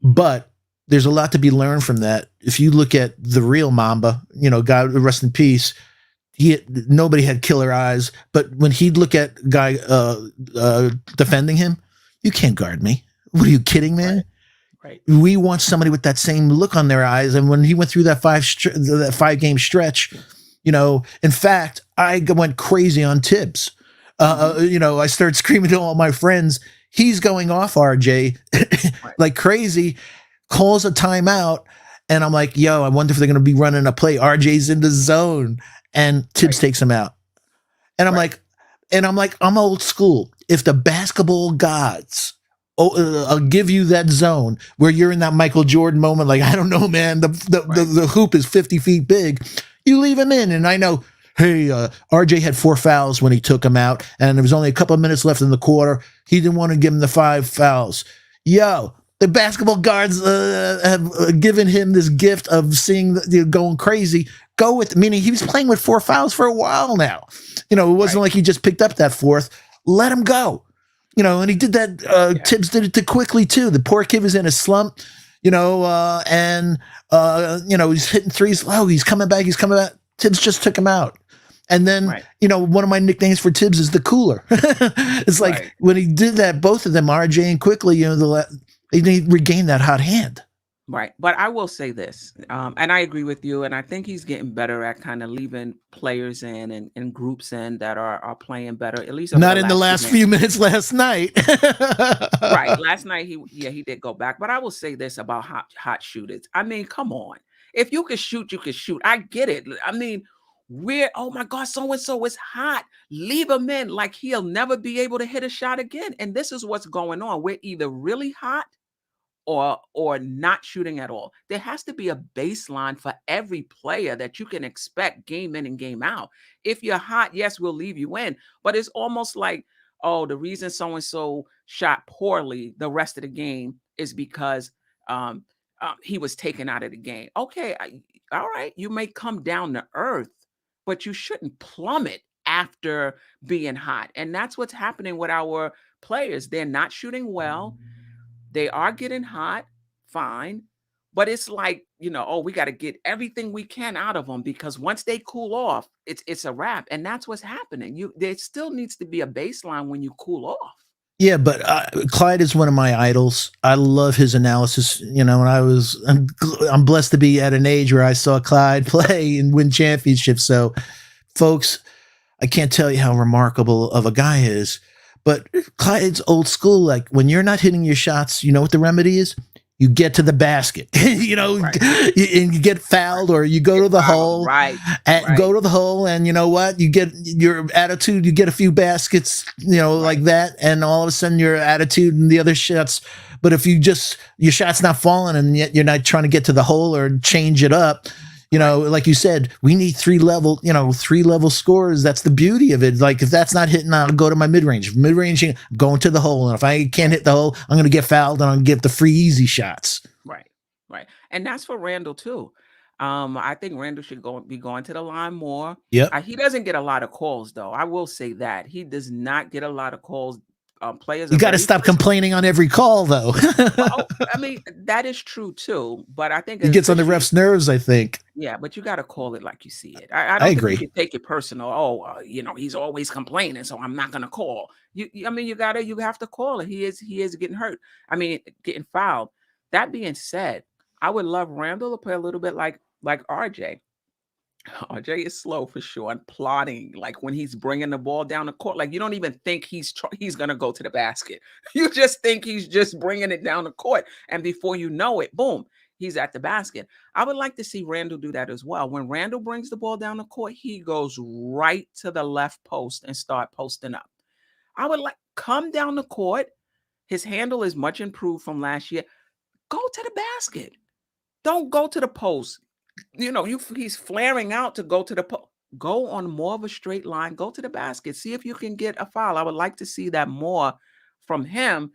but there's a lot to be learned from that. If you look at the real Mamba, God rest in peace, nobody had killer eyes. But when he'd look at guy defending him, you can't guard me. What are you kidding, right, man? right, We want somebody with that same look on their eyes. And when he went through that 5-game stretch, in fact, I went crazy on Thibbs. I started screaming to all my friends, he's going off RJ right, like crazy, calls a timeout. And I'm like, yo, I wonder if they're going to be running a play. RJ's in the zone, and Thibbs right, takes him out. And right, I'm like, I'm old school. If the basketball gods, I'll give you that zone where you're in that Michael Jordan moment, like, I don't know, man, the hoop is 50 feet big. You leave him in. And I know, hey, RJ had 4 fouls when he took him out, and there was only a couple of minutes left in the quarter. He didn't want to give him the 5 fouls. Yo, the basketball guards have given him this gift of seeing going crazy. Go with, meaning he was playing with 4 fouls for a while now. It wasn't right. like he just picked up that 4th. Let him go. And he did that. Yeah, Thibbs did it to Quickley too. The poor kid was in a slump, and he's hitting threes. Oh, he's coming back. He's coming back. Thibbs just took him out. And then, right, one of my nicknames for Thibbs is the cooler. It's like right. when he did that, both of them, RJ and Quickley, they regained that hot hand. Right. But I will say this, and I agree with you, and I think he's getting better at kind of leaving players in and groups in that are playing better, at least over Not the in the last few last games. few minutes last night. Right. Last night he did go back. But I will say this about hot shooters. I mean, come on. If you can shoot, you can shoot. I get it. I mean, oh my God, so and so is hot. Leave him in, like he'll never be able to hit a shot again. And this is what's going on. We're either really hot or not shooting at all. There has to be a baseline for every player that you can expect game in and game out. If you're hot, yes, we'll leave you in, but it's almost like, oh, the reason so and so shot poorly the rest of the game is because um, he was taken out of the game. Okay, all right, you may come down to earth, but you shouldn't plummet after being hot. And that's what's happening with our players. They're not shooting well. They are getting hot, fine. But it's like, oh, we got to get everything we can out of them, because once they cool off, it's a wrap. And that's what's happening. There still needs to be a baseline when you cool off. Yeah, but Clyde is one of my idols. I love his analysis. When I'm blessed to be at an age where I saw Clyde play and win championships. So, folks, I can't tell you how remarkable of a guy he is. But Clyde's old school. Like when you're not hitting your shots, you know what the remedy is? You get to the basket, Right. and you get fouled, or you go Get to the fouled. hole, Right. and Right. go to the hole, and you know what? You get your attitude. You get a few baskets, like Right. that, and all of a sudden your attitude and the other shots. But if your shot's not falling, and yet you're not trying to get to the hole or change it up, Right. like you said, we need three level scores. That's the beauty of it. Like if that's not hitting, I'll go to my mid range. Mid range, going to the hole. And if I can't hit the hole, I'm going to get fouled and I'm going to get the free easy shots. Right. Right. And that's for Randall too. I think Randall should be going to the line more. Yep. He doesn't get a lot of calls though. I will say that he does not get a lot of calls. Players You are got to very stop physical. complaining on every call, though. Well, I mean, that is true too. But I think He gets on the especially ref's nerves, I think. yeah, but you got to call it like you see it. I I don't think you agree. should take it personal. Oh, he's always complaining, so I'm not gonna call. I mean, you have to call it. He is getting hurt. I mean, getting fouled. That being said, I would love Randall to play a little bit like RJ. RJ is slow for sure and plotting. Like when he's bringing the ball down the court, like you don't even think he's gonna go to the basket. You just think he's just bringing it down the court, and before you know it, boom, he's at the basket. I would like to see Randall do that as well. When Randall brings the ball down the court, he goes right to the left post and start posting up. I would like come down the court. His handle is much improved from last year. Go to the basket. Don't go to the post. He's flaring out to go to the post. Go on more of a straight line. Go to the basket. See if you can get a foul. I would like to see that more from him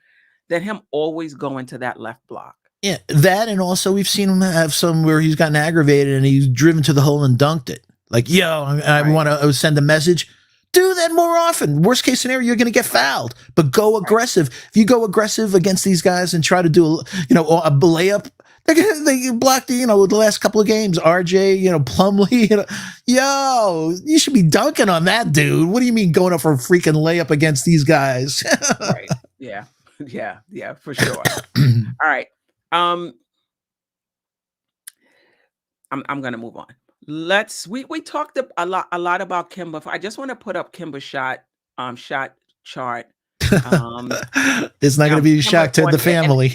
than him always going to that left block. Yeah, that, and also we've seen him have some where he's gotten aggravated and he's driven to the hole and dunked it. Like, yo, I Right. want to send a message. Do that more often. Worst case scenario, you're going to get fouled, but go aggressive. If you go aggressive against these guys and try to do a layup, they blocked the last couple of games. RJ, Plumlee, yo, you should be dunking on that dude. What do you mean going up for a freaking layup against these guys? Right. Yeah. Yeah, for sure. All right. I'm gonna move on. We talked a lot about Kimba. I just want to put up Kimba's shot chart. It's not going to be a Kimba shock to on the and family.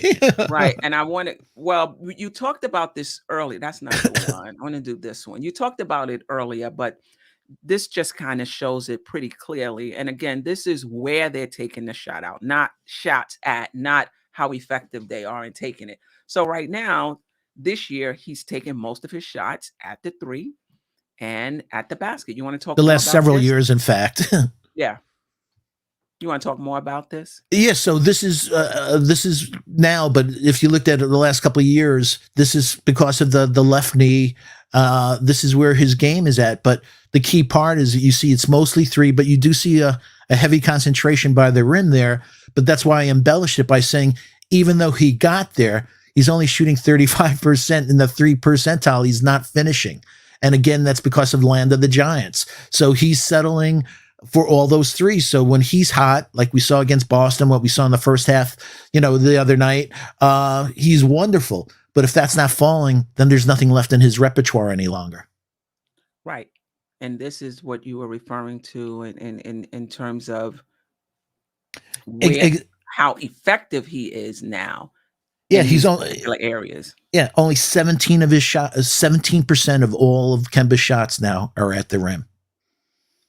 right, and I wanted well, you talked about this early. That's not the one. I want to do this one. You talked about it earlier, but this just kind of shows it pretty clearly. And again, this is where they're taking the shot out, not shots at, not how effective they are in taking it. So right now, this year, he's taking most of his shots at the three and at the basket. You want to talk The more last about several this? years, in fact. Yeah. You want to talk more about this? Yeah, so this is now, but if you looked at it the last couple of years, this is because of the left knee. This is where his game is at. But the key part is that you see it's mostly three, but you do see a heavy concentration by the rim there. But that's why I embellished it by saying even though he got there, he's only shooting 35% in the 3 percentile. He's not finishing. And again, that's because of land of the Giants. So he's settling for all those threes. So when he's hot, like we saw against Boston, what we saw in the first half, the other night, he's wonderful. But if that's not falling, then there's nothing left in his repertoire any longer. Right. And this is what you were referring to in terms of how effective he is now. Yeah, in he's these only particular areas. Yeah, only 17 of his shots, 17% of all of Kemba's shots now are at the rim.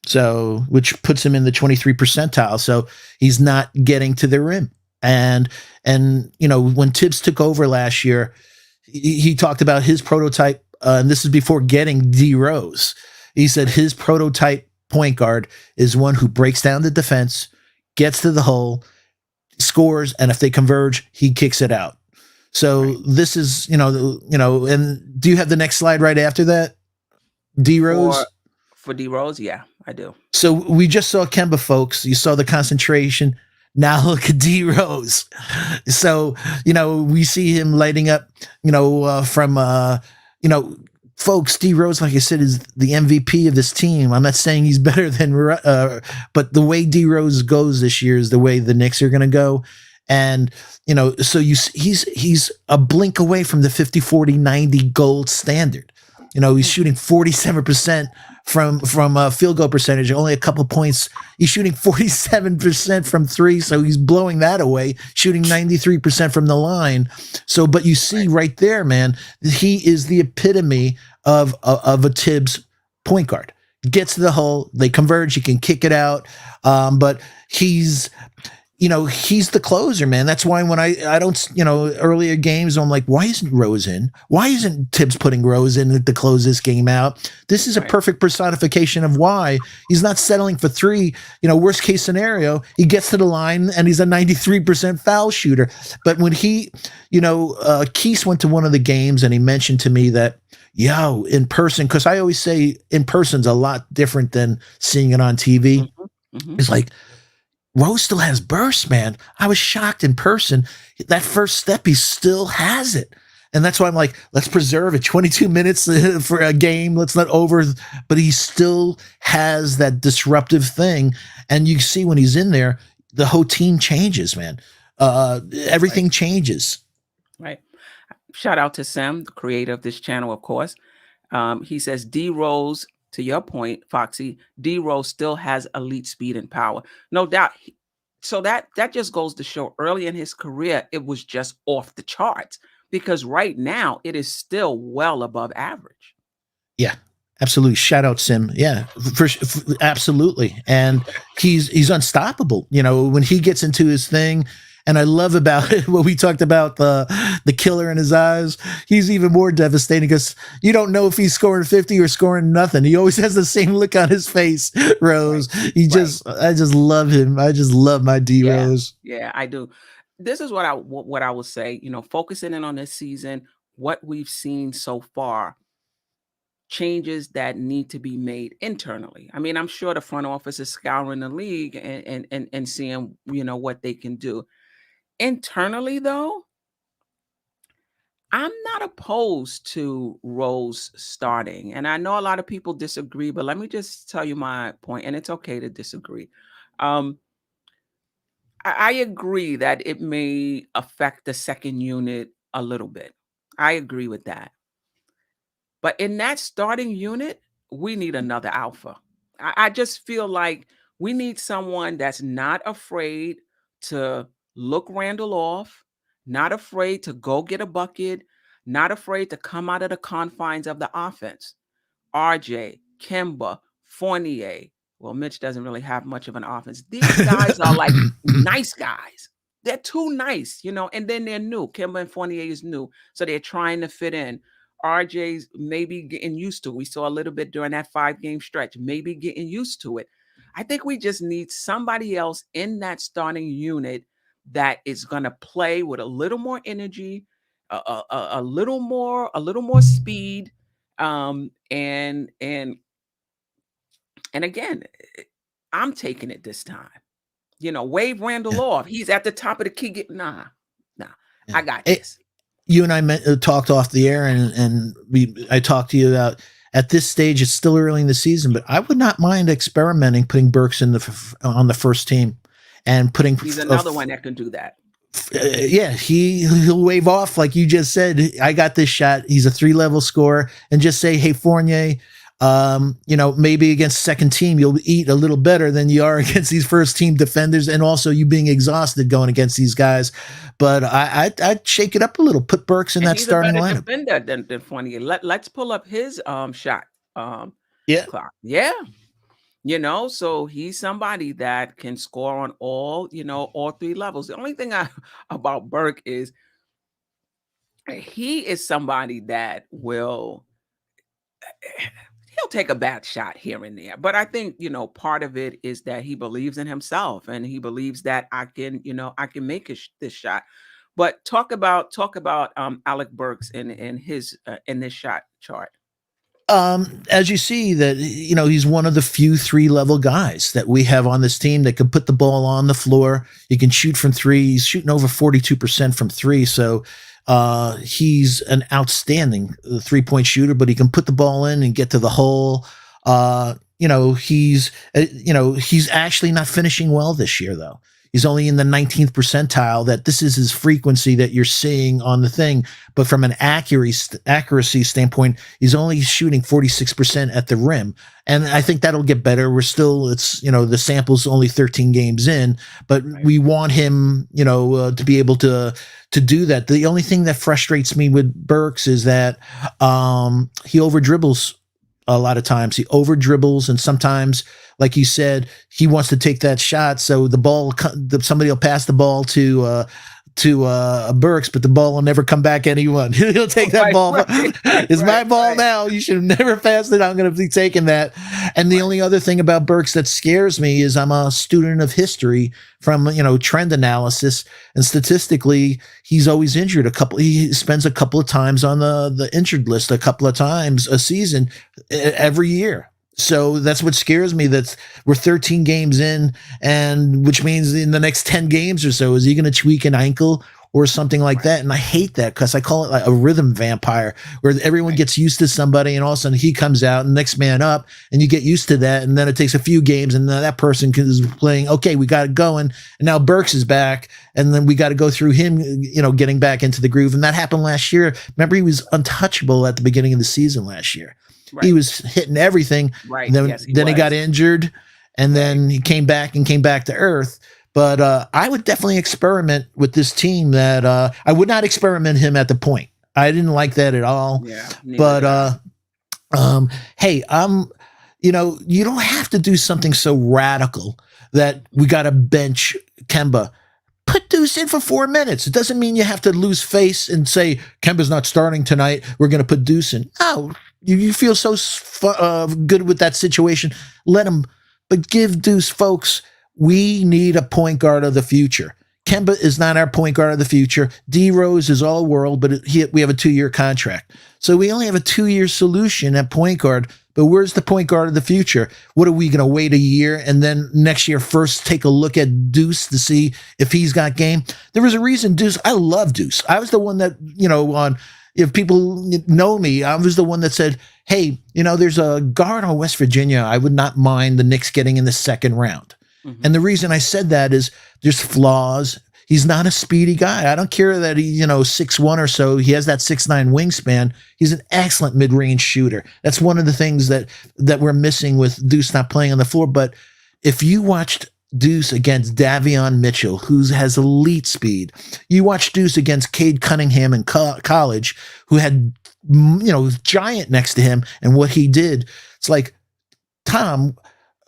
So, which puts him in the 23 percentile. So he's not getting to the rim. And when Thibbs took over last year, he talked about his prototype, and this is before getting D Rose. He said his prototype point guard is one who breaks down the defense, gets to the hole, scores, and if they converge, he kicks it out. So this is, and do you have the next slide right after that? D Rose? For D Rose, yeah, I do. So we just saw Kemba, folks. You saw the concentration. Now look at D Rose. So, we see him lighting up, folks, D Rose, like I said, is the MVP of this team. I'm not saying he's better than, but the way D Rose goes this year is the way the Knicks are going to go. And, so he's a blink away from the 50-40-90 gold standard. He's Mhm. shooting 47% from field goal percentage, only a couple points. He's shooting 47% from three, so he's blowing that away, shooting 93% from the line. So, but you see Right. right there, man, he is the epitome of a Thibbs point guard. Gets to the hole, they converge, he can kick it out. But he's he's the closer, man. That's why when I don't, earlier games, I'm like, why isn't Rose in? Why isn't Thibbs putting Rose in to close this game out? This is a Right. perfect personification of why he's not settling for three. Worst case scenario, he gets to the line and he's a 93% foul shooter. But when Keese went to one of the games and he mentioned to me that, in person, because I always say in person's a lot different than seeing it on TV. Mhm. Mhm. It's like, Rose still has bursts, man. I was shocked in person. That first step, he still has it. And that's why I'm like, let's preserve it. 22 minutes for a game. Let's not over. But he still has that disruptive thing. And you see when he's in there, the whole team changes, man. Right. Everything changes. Right. Shout out to Sam, the creator of this channel, of course. He says D Rose, to your point, Foxy, D Rose still has elite speed and power. No doubt. So that just goes to show early in his career, it was just off the charts because right now it is still well above average. Yeah, absolutely. Shout out Sim. Yeah, absolutely. And he's unstoppable. When he gets into his thing. And I love about it what we talked about the killer in his eyes. He's even more devastating because you don't know if he's scoring 50 or scoring nothing. He always has the same look on his face. Right. Rose. Right. I just love him. I just love my D Yeah. Rose. Yeah, I do. This is what I will say, focusing in on this season, what we've seen so far, changes that need to be made internally. I mean, I'm sure the front office is scouring the league and seeing, what they can do. Internally, though, I'm not opposed to Rose starting. And I know a lot of people disagree, but let me just tell you my point, and it's okay to disagree. Um, I agree that it may affect the second unit a little bit. I agree with that. But in that starting unit, we need another alpha. I just feel like we need someone that's not afraid to look Randall off, not afraid to go get a bucket, not afraid to come out of the confines of the offense. RJ, Kemba, Fournier. Well, Mitch doesn't really have much of an offense. These guys are like nice guys. They're too nice, and then they're new. Kemba and Fournier is new. So they're trying to fit in. RJ's maybe getting used to it. We saw a little bit during that 5-game stretch, maybe getting used to it. I think we just need somebody else in that starting unit that is going to play with a little more energy, a little more speed, and again, I'm taking it this time. Wave Randall Yeah. off. He's at the top of the key. Nah. Yeah. I got this. You and I talked off the air, and I talked to you about at this stage. It's still early in the season, but I would not mind experimenting, putting Burks on the first team, and putting. He's another one that can do that. Yeah, he'll wave off like you just said. I got this shot. He's a 3-level scorer, and just say, "Hey, Fournier, maybe against second team, you'll eat a little better than you are against these first team defenders, and also you being exhausted going against these guys." But I'd shake it up a little, put Burks in And that he's a starting better lineup. defender than Fournier. Let's pull up his shot Yeah, clock. Yeah. So he's somebody that can score on all 3 levels. The only thing about Burke is he is somebody that will he'll take a bad shot here and there. But I think, part of it is that he believes in himself and he believes that I can make this shot. But talk about Alec Burks in his in this shot chart. as you see that he's one of the few 3-level guys that we have on this team that can put the ball on the floor. He can shoot from three. He's shooting over 42% from three. So he's an outstanding 3-point shooter, but he can put the ball in and get to the hole. He's actually not finishing well this year though. He's only in the 19th percentile. That this is his frequency that you're seeing on the thing. But from an accuracy standpoint, he's only shooting 46% at the rim. And I think that'll get better. We're still, it's, the sample's only 13 games in, but we want him, to be able to do that. The only thing that frustrates me with Burks is that he over dribbles a lot of times. He over dribbles, and sometimes, like you said, he wants to take that shot. So the ball, somebody will pass the ball to Burks, but the ball will never come back anyone. He'll take that ball. It's my ball now. You should have never passed it. I'm going to be taking that. And the only other thing about Burks that scares me is I'm a student of history from, trend analysis, and statistically, he's always injured he spends a couple of times on the injured list, a couple of times a season every year. So that's what scares me. That we're 13 games in, and which means in the next 10 games or so, is he going to tweak an ankle or something like that? And I hate that, because I call it like a rhythm vampire, where everyone gets used to somebody, and all of a sudden he comes out and next man up, and you get used to that. And then it takes a few games, and then that person is playing, okay, we got it going. And now Burks is back, and then we got to go through him, getting back into the groove. And that happened last year. Remember, he was untouchable at the beginning of the season last year. Right. He was hitting everything. Right. Then he got injured, and then he came back to earth. But I would definitely experiment with this team. That I would not experiment him at the point. I didn't like that at all. Yeah. But hey, you don't have to do something so radical that we got to bench Kemba. Put Deuce in for 4 minutes. It doesn't mean you have to lose face and say Kemba's not starting tonight. We're going to put Deuce in. No. You feel so good with that situation. Let him, but give Deuce, folks. We need a point guard of the future. Kemba is not our point guard of the future. D Rose is all world, but we have a 2-year contract. So we only have a 2-year solution at point guard. But where's the point guard of the future? What are we going to wait a year and then next year first take a look at Deuce to see if he's got game? There was a reason Deuce. I love Deuce. I was the one that if people know me, I was the one that said, hey, there's a guard on West Virginia. I would not mind the Knicks getting in the second round. Mm-hmm. And the reason I said that is there's flaws. He's not a speedy guy. I don't care that he, 6'1" or so. He has that 6'9" wingspan. He's an excellent mid-range shooter. That's one of the things that we're missing with Deuce not playing on the floor. But if you watched Deuce against Davion Mitchell, who has elite speed. You watch Deuce against Cade Cunningham in college, who had, giant next to him, and what he did. It's like, Tom,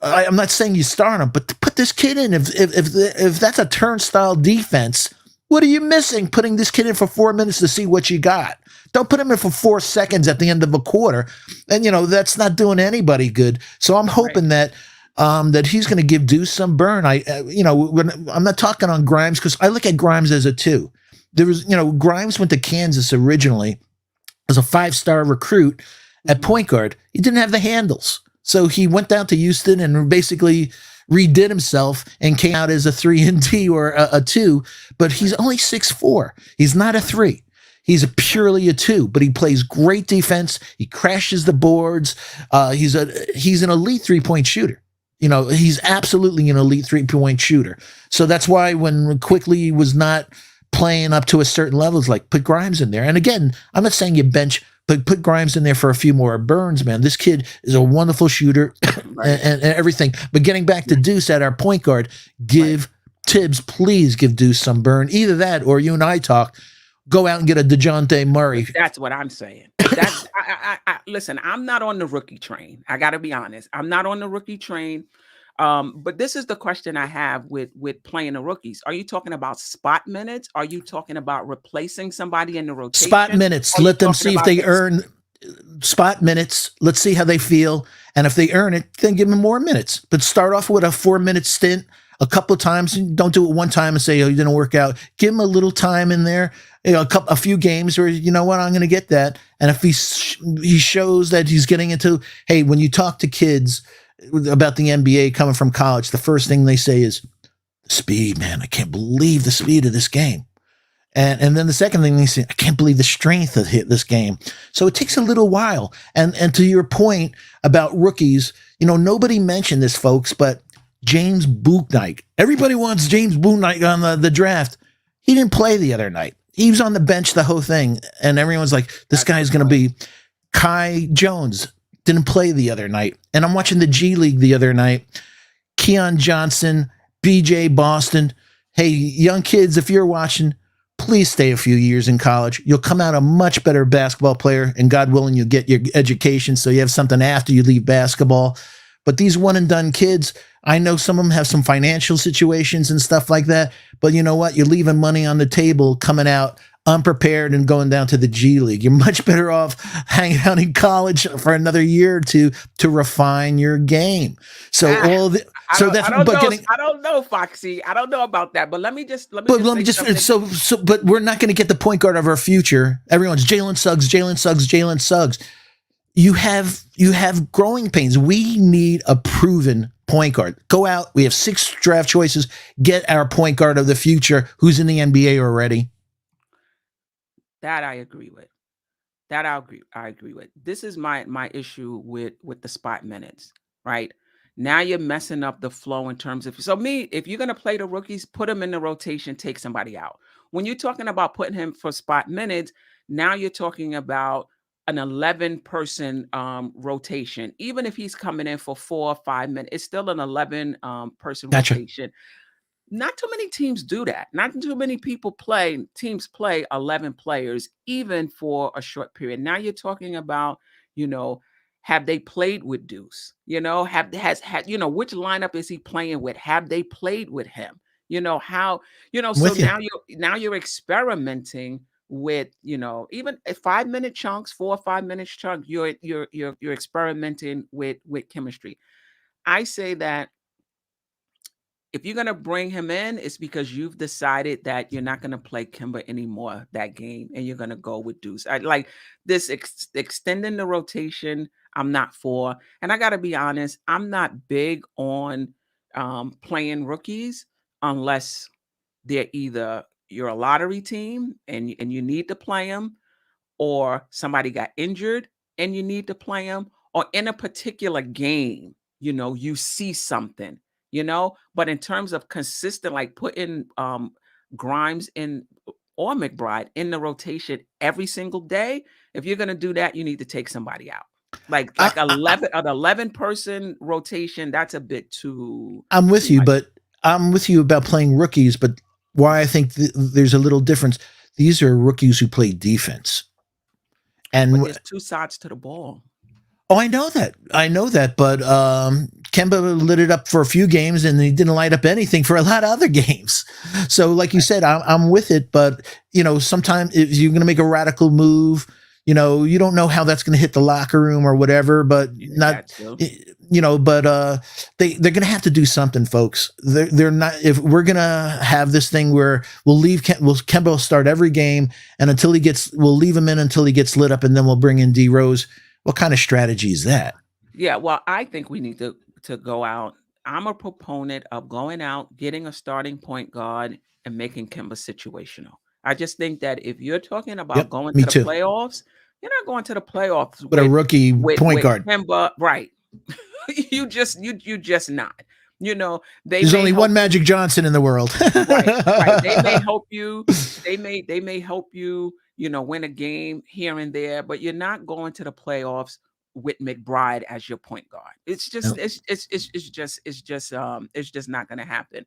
I'm not saying you start him, but put this kid in. If that's a turnstile defense, what are you missing? Putting this kid in for 4 minutes to see what you got. Don't put him in for 4 seconds at the end of a quarter. And, that's not doing anybody good. So I'm hoping that he's going to give Deuce some burn. I'm not talking on Grimes, because I look at Grimes as a 2. There was, Grimes went to Kansas originally as a 5-star recruit at point guard. He didn't have the handles. So he went down to Houston and basically redid himself and came out as a 3-and-D or a 2, but he's only 6'4". He's not a 3. He's purely a 2, but he plays great defense. He crashes the boards. He's an elite 3-point shooter. He's absolutely an elite 3-point shooter. So that's why when Quickley was not playing up to a certain level, it's like, put Grimes in there. And again, I'm not saying you bench, but put Grimes in there for a few more burns, man. This kid is a wonderful shooter and everything. But getting back to Deuce at our point guard, give Thibbs, please give Deuce some burn. Either that or you and I talk, go out and get a DeJounte Murray. That's what I'm saying. Listen, I'm not on the rookie train. I got to be honest. I'm not on the rookie train. But this is the question I have with playing the rookies. Are you talking about spot minutes? Are you talking about replacing somebody in the rotation? Spot minutes. Let them see if they earn spot minutes. Let's see how they feel. And if they earn it, then give them more minutes. But start off with a 4-minute stint a couple of times. Don't do it one time and say, oh, you didn't work out. Give him a little time in there, a few games where, you know what, I'm going to get that. And if he shows that he's getting into, hey, when you talk to kids about the NBA coming from college, the first thing they say is speed, man. I can't believe the speed of this game. And then the second thing they say, I can't believe the strength of this game. So it takes a little while. And to your point about rookies, nobody mentioned this, folks, but James Bouknight. Everybody wants James Bouknight on the draft. He didn't play the other night. He was on the bench the whole thing, and everyone's like, this guy's going to be Kai Jones. Didn't play the other night. And I'm watching the G League the other night. Keon Johnson, BJ Boston. Hey, young kids, if you're watching, please stay a few years in college. You'll come out a much better basketball player, and God willing, you'll get your education so you have something after you leave basketball. But these one and done kids, I know some of them have some financial situations and stuff like that. But you know what? You're leaving money on the table coming out unprepared and going down to the G League. You're much better off hanging out in college for another year or two to refine your game. So I don't know, Foxy. I don't know about that. But let me just but we're not going to get the point guard of our future. Everyone's Jalen Suggs. You have growing pains. We need a proven point guard. Go out. We have 6 draft choices. Get our point guard of the future who's in the NBA already. That I agree with. I agree with. This is my issue with the spot minutes, right? Now you're messing up the flow in terms of if you're gonna play the rookies, put them in the rotation, take somebody out. When you're talking about putting him for spot minutes, now you're talking about an 11-person rotation. Even if he's coming in for 4 or 5 minutes, it's still an 11 person rotation. Not too many teams do that. Not too many teams play 11 players, even for a short period. Now you're talking about, have they played with Deuce? Which lineup is he playing with? Have they played with him? So now you're experimenting with, even 5-minute chunks, 4 or 5 minute chunks, you're experimenting with chemistry. I say that if you're going to bring him in, it's because you've decided that you're not going to play Kemba anymore that game, and you're going to go with Deuce. I like this extending the rotation. I'm not for, and I got to be honest, I'm not big on playing rookies unless they're either you're a lottery team and you need to play them, or somebody got injured and you need to play them, or in a particular game, you see something. But in terms of consistent, like putting Grimes in or McBride in the rotation every single day, if you're going to do that, you need to take somebody out. Like an 11-person rotation, that's a bit too. I'm with you, but I'm with you about playing rookies. But why I think there's a little difference. These are rookies who play defense, and there's 2 sides to the ball. Oh, I know that, but Kemba lit it up for a few games, and he didn't light up anything for a lot of other games. So, like you said, I'm with it, but sometimes if you're going to make a radical move, you don't know how that's going to hit the locker room or whatever. But they're going to have to do something, folks. They're not. If we're going to have this thing where Kemba will start every game, and we'll leave him in until he gets lit up, and then we'll bring in D Rose. What kind of strategy is that? Yeah, well, I think we need to go out. I'm a proponent of going out, getting a starting point guard, and making Kemba situational. I just think that if you're talking about going to the playoffs, you're not going to the playoffs with a rookie point guard. Kemba, right? you just not. There's only one Magic Johnson in the world. right. They may help you. They may help you. Win a game here and there, but you're not going to the playoffs with McBride as your point guard. It's just, it's just not going to happen.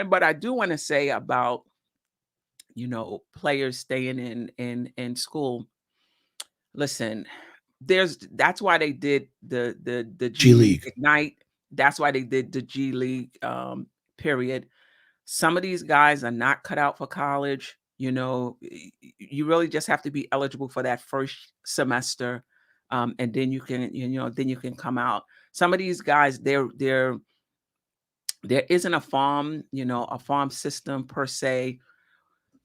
But I do want to say about, players staying in school. Listen, that's why they did the G League Ignite. That's why they did the G League period. Some of these guys are not cut out for college. You really just have to be eligible for that first semester, and then you can come out. Some of these guys, there isn't a farm system per se.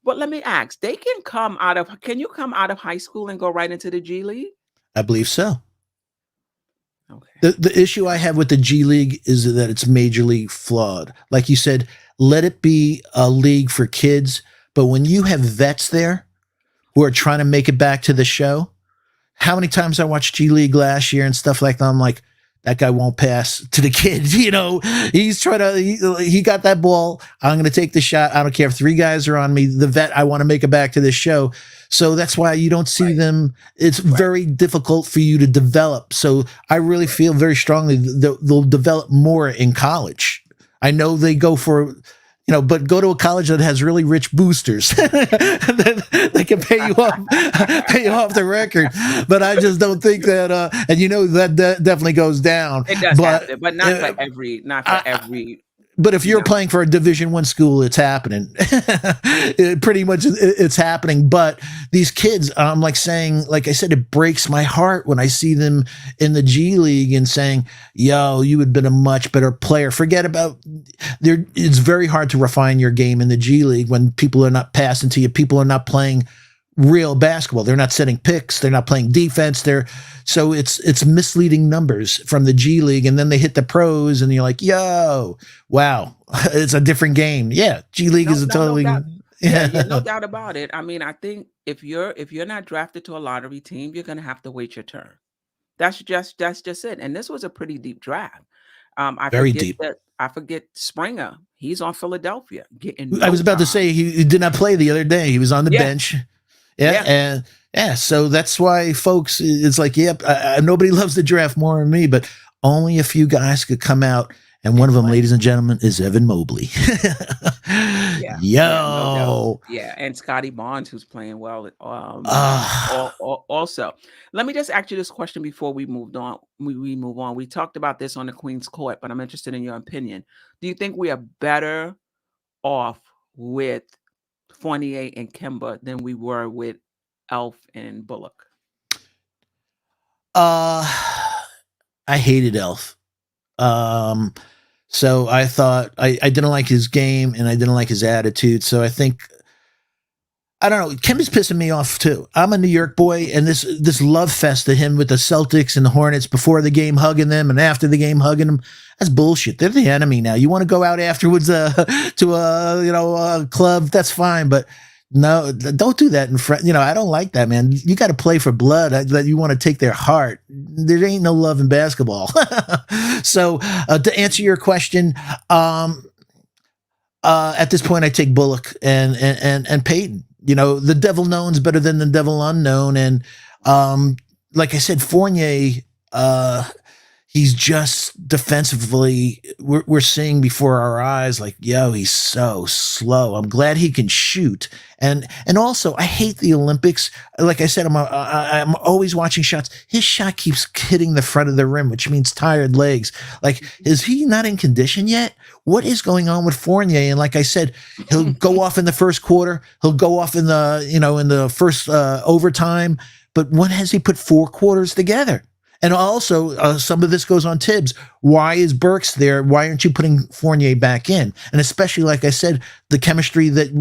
But let me ask, can you come out of high school and go right into the G League? I believe so. Okay. The issue I have with the G League is that it's majorly flawed. Like you said, let it be a league for kids. But when you have vets there who are trying to make it back to the show, how many times I watched G League last year and stuff like that, I'm like, that guy won't pass to the kid. He's trying to, he got that ball. I'm going to take the shot. I don't care if 3 guys are on me. The vet, I want to make it back to this show. So that's why you don't see them. It's very difficult for you to develop. So I really feel very strongly that they'll develop more in college. I know they go for, but go to a college that has really rich boosters that they can pay you off the record. But I just don't think that, and that definitely goes down. It does happen, but not for every. But if you're playing for a Division I school, it's happening. Pretty much, it's happening. But these kids, I'm like I said, it breaks my heart when I see them in the G League and saying, "Yo, you had been a much better player." Forget about there. It's very hard to refine your game in the G League when people are not passing to you. People are not playing real basketball. They're not setting picks. They're not playing defense. So it's misleading numbers from the G League, and then they hit the pros, and you're like, "Yo, wow, it's a different game." Yeah, G League is a totally no doubt about it. I mean, I think if you're not drafted to a lottery team, you're gonna have to wait your turn. That's just it. And this was a pretty deep draft. Very deep. I forget Springer. He's on Philadelphia. I was about to say he did not play the other day. He was on the bench. And so that's why, folks, it's like, nobody loves the draft more than me, but only a few guys could come out, and one of them, ladies and gentlemen, is Evan Mobley. And Scotty Barnes, who's playing well. Also, let me just ask you this question before we moved on. We move on. We talked about this on the Queen's Court, but I'm interested in your opinion. Do you think we are better off with Fournier and Kemba than we were with Elf and Bullock? I hated Elf. So I thought I didn't like his game, and I didn't like his attitude. So I think, I don't know, Kemba's pissing me off too. I'm a New York boy, and this love fest to him with the Celtics and the Hornets before the game hugging them and after the game hugging them, that's bullshit. They're the enemy now. You want to go out afterwards to a club, that's fine, but no, don't do that in front. I don't like that, man. You got to play for blood. That you want to take their heart. There ain't no love in basketball. So to answer your question, at this point, I take Bullock and Payton. The devil known's better than the devil unknown. And like I said, Fournier, he's just defensively, we're seeing before our eyes, like, yo, he's so slow. I'm glad he can shoot. And also, I hate the Olympics. Like I said, I'm always watching shots. His shot keeps hitting the front of the rim, which means tired legs. Like, is he not in condition yet? What is going on with Fournier? And like I said, he'll go off in the first quarter. He'll go off in the first overtime. But when has he put 4 quarters together? And also, some of this goes on Thibbs. Why is Burks there? Why aren't you putting Fournier back in? And especially, like I said, the chemistry that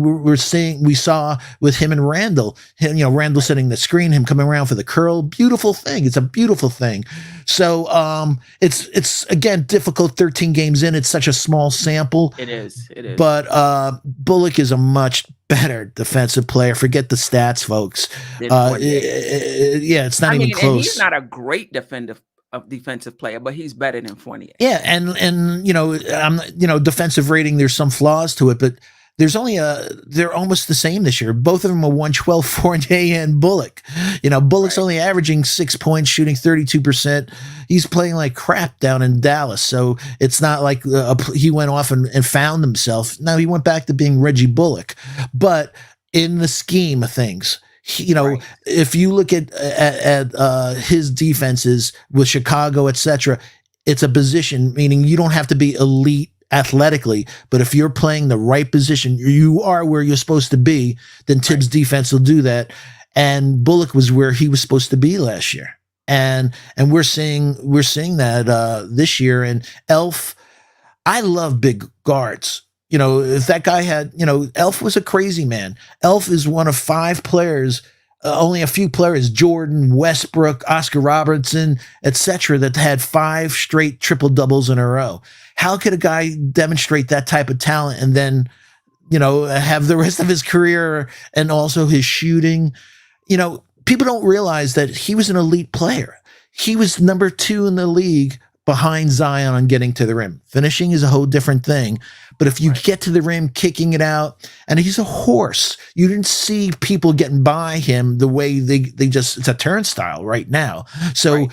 we saw with him and Randall. Randall setting the screen, him coming around for the curl. Beautiful thing. It's a beautiful thing. So it's again difficult. 13 games in, it's such a small sample. It is. But Bullock is a much better defensive player. Forget the stats, folks. It's not even close. And he's not a great defensive player, but he's better than Fournier. Yeah, and defensive rating, there's some flaws to it, but they're almost the same this year. Both of them are 112, Fournier and Bullock. Bullock's only averaging 6 points, shooting 32%. He's playing like crap down in Dallas. So it's not like he went off and found himself. No, he went back to being Reggie Bullock. But in the scheme of things, if you look at his defenses with Chicago, etc., it's a position, meaning you don't have to be elite athletically, but if you're playing the right position, you are where you're supposed to be, then Thibbs' defense will do that. And Bullock was where he was supposed to be last year. And we're seeing that this year. And Elf, I love big guards. If that guy had, Elf was a crazy man. Elf is one of 5 players, only a few players, Jordan, Westbrook, Oscar Robertson, etc., that had 5 straight triple doubles in a row. How could a guy demonstrate that type of talent and then, have the rest of his career and also his shooting? People don't realize that he was an elite player. He was number 2 in the league behind Zion on getting to the rim. Finishing is a whole different thing. But if you get to the rim, kicking it out, and he's a horse, you didn't see people getting by him the way they just, it's a turnstile right now. So,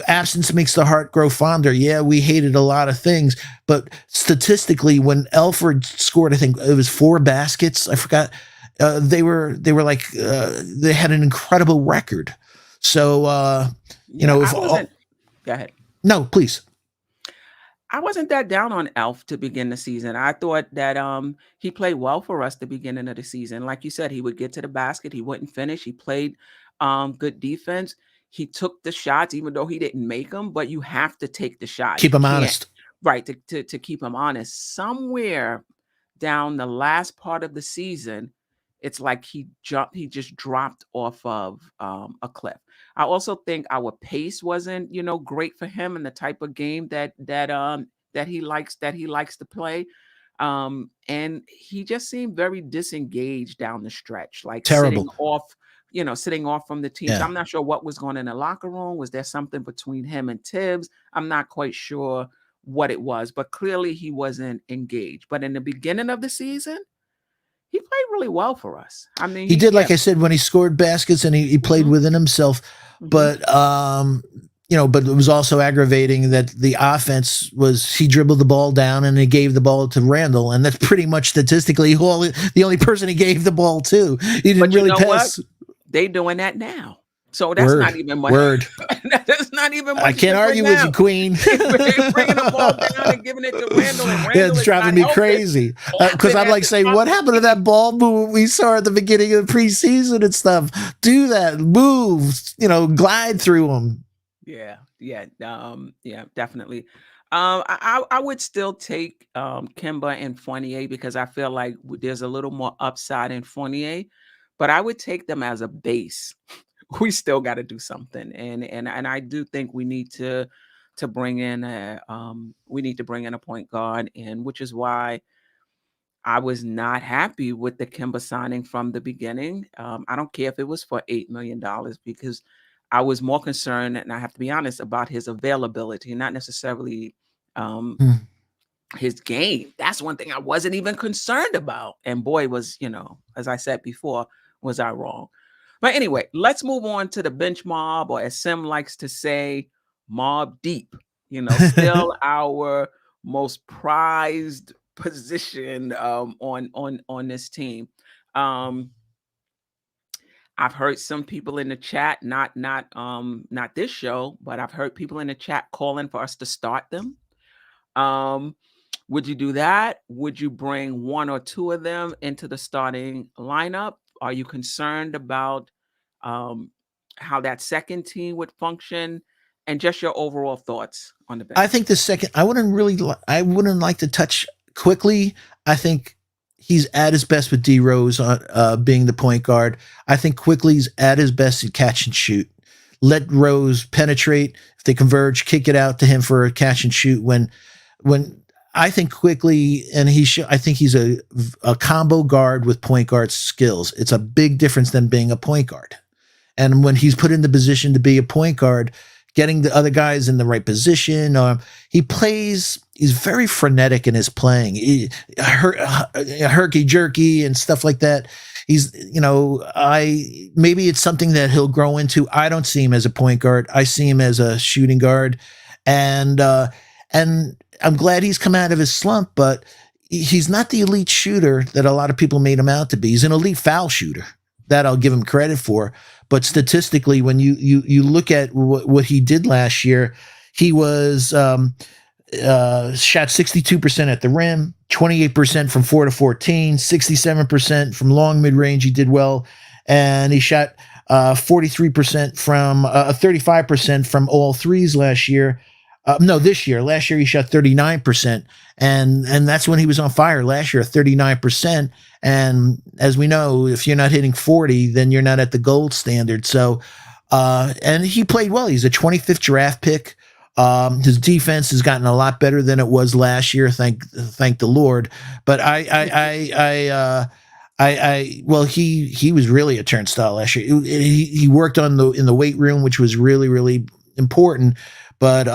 absence makes the heart grow fonder. Yeah, we hated a lot of things, but statistically, when Elford scored, I think it was 4 baskets, I forgot, they were like, they had an incredible record. So, go ahead. No, please. I wasn't that down on Elf to begin the season. I thought that he played well for us the beginning of the season. Like you said, he would get to the basket, he wouldn't finish. He played good defense. He took the shots, even though he didn't make them. But you have to take the shot. Keep him honest, right? To keep him honest. Somewhere down the last part of the season, it's like he just dropped off of a cliff. I also think our pace wasn't, great for him and the type of game that he likes to play. And he just seemed very disengaged down the stretch, like terrible, sitting off from the team. Yeah. So I'm not sure what was going on in the locker room. Was there something between him and Thibbs? I'm not quite sure what it was, but clearly he wasn't engaged. But in the beginning of the season, he played really well for us. I mean, he did, like I said, when he scored baskets and he played within himself. But but it was also aggravating that the offense was, he dribbled the ball down and he gave the ball to Randall, and that's pretty much statistically the only person he gave the ball to. He didn't really pass. What? They doing that now. So that's not even much. That's not even much. I can't argue with you, Queen. Bringing the ball down and giving it to Randall. And Randall it's driving me crazy. Because I'm like saying, what happened to that ball move we saw at the beginning of the preseason and stuff? Do that, move, glide through them. Yeah, definitely. I would still take Kemba and Fournier because I feel like there's a little more upside in Fournier, but I would take them as a base. We still got to do something, and I do think we need to bring in a point guard, and which is why I was not happy with the Kemba signing from the beginning. I don't care if it was for $8 million because I was more concerned, and I have to be honest, about his availability, not necessarily his game. That's one thing I wasn't even concerned about. And boy, was, as I said before, was I wrong. But anyway, let's move on to the bench mob, or as Sim likes to say, mob deep. Still our most prized position on this team. I've heard some people in the chat, not this show, but I've heard people in the chat calling for us to start them. Would you do that? Would you bring one or two of them into the starting lineup? Are you concerned about how that second team would function, and just your overall thoughts on the bench? I think the second, I wouldn't like to touch Quickley. I think he's at his best with D Rose being the point guard. I think Quickley's at his best at catch and shoot. Let Rose penetrate. If they converge, kick it out to him for a catch and shoot. When I think Quickley, and I think he's a combo guard with point guard skills. It's a big difference than being a point guard. And when he's put in the position to be a point guard, getting the other guys in the right position, he's very frenetic in his playing, herky-jerky and stuff like that. He's, maybe it's something that he'll grow into. I don't see him as a point guard. I see him as a shooting guard. And I'm glad he's come out of his slump, but he's not the elite shooter that a lot of people made him out to be. He's an elite foul shooter. That I'll give him credit for. But statistically, when you look at what he did last year, he was shot 62% at the rim, 28% from 4 to 14, 67% from long mid-range. He did well. And he shot 43% from 35% from all threes last year. This year. Last year he shot 39%, and that's when he was on fire. Last year, 39%. And as we know, if you're not hitting 40, then you're not at the gold standard. So, and he played well. He's a 25th draft pick. His defense has gotten a lot better than it was last year. Thank the Lord. But he was really a turnstile last year. He worked in the weight room, which was really, really important. But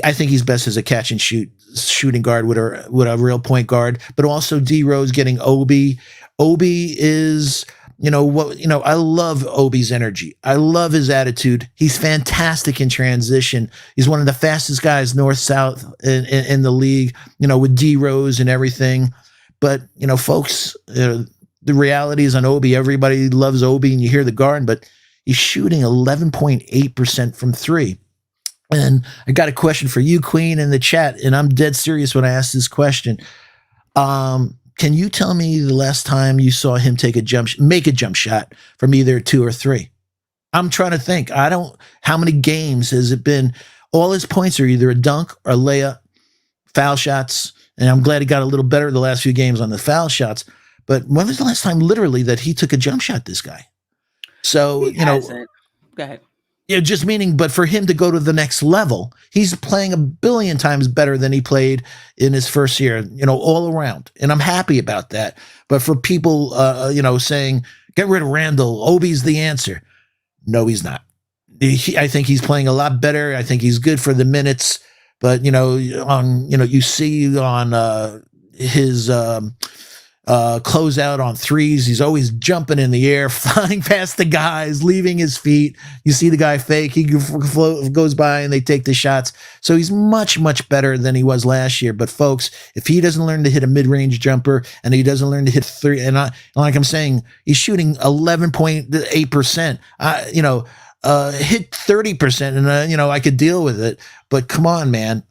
I think he's best as a catch and shoot shooting guard with a real point guard, but also D Rose getting Obi. Obi is, I love Obi's energy. I love his attitude. He's fantastic in transition. He's one of the fastest guys north south in the league, with D Rose and everything. But, folks, the reality is on Obi. Everybody loves Obi and you hear the Garden, but he's shooting 11.8% from three. And I got a question for you, Queen, in the chat, and I'm dead serious when I ask this question. Can you tell me the last time you saw him make a jump shot from either 2 or 3? I'm trying to think. How many games has it been? All his points are either a dunk or a layup, foul shots, and I'm glad he got a little better the last few games on the foul shots. But when was the last time, literally, that he took a jump shot, this guy? So, Go ahead. Yeah, just meaning, but for him to go to the next level, he's playing a billion times better than he played in his first year, all around. And I'm happy about that. But for people, saying, get rid of Randall, Obi's the answer. No, he's not. I think he's playing a lot better. I think he's good for the minutes. But, you see on his closeout on threes, he's always jumping in the air, flying past the guys, leaving his feet. You see the guy fake, he goes by and they take the shots. So he's much, much better than he was last year. But folks, if he doesn't learn to hit a mid-range jumper and he doesn't learn to hit three, and like I'm saying, he's shooting 11.8%, hit 30%, and I could deal with it. But come on, man,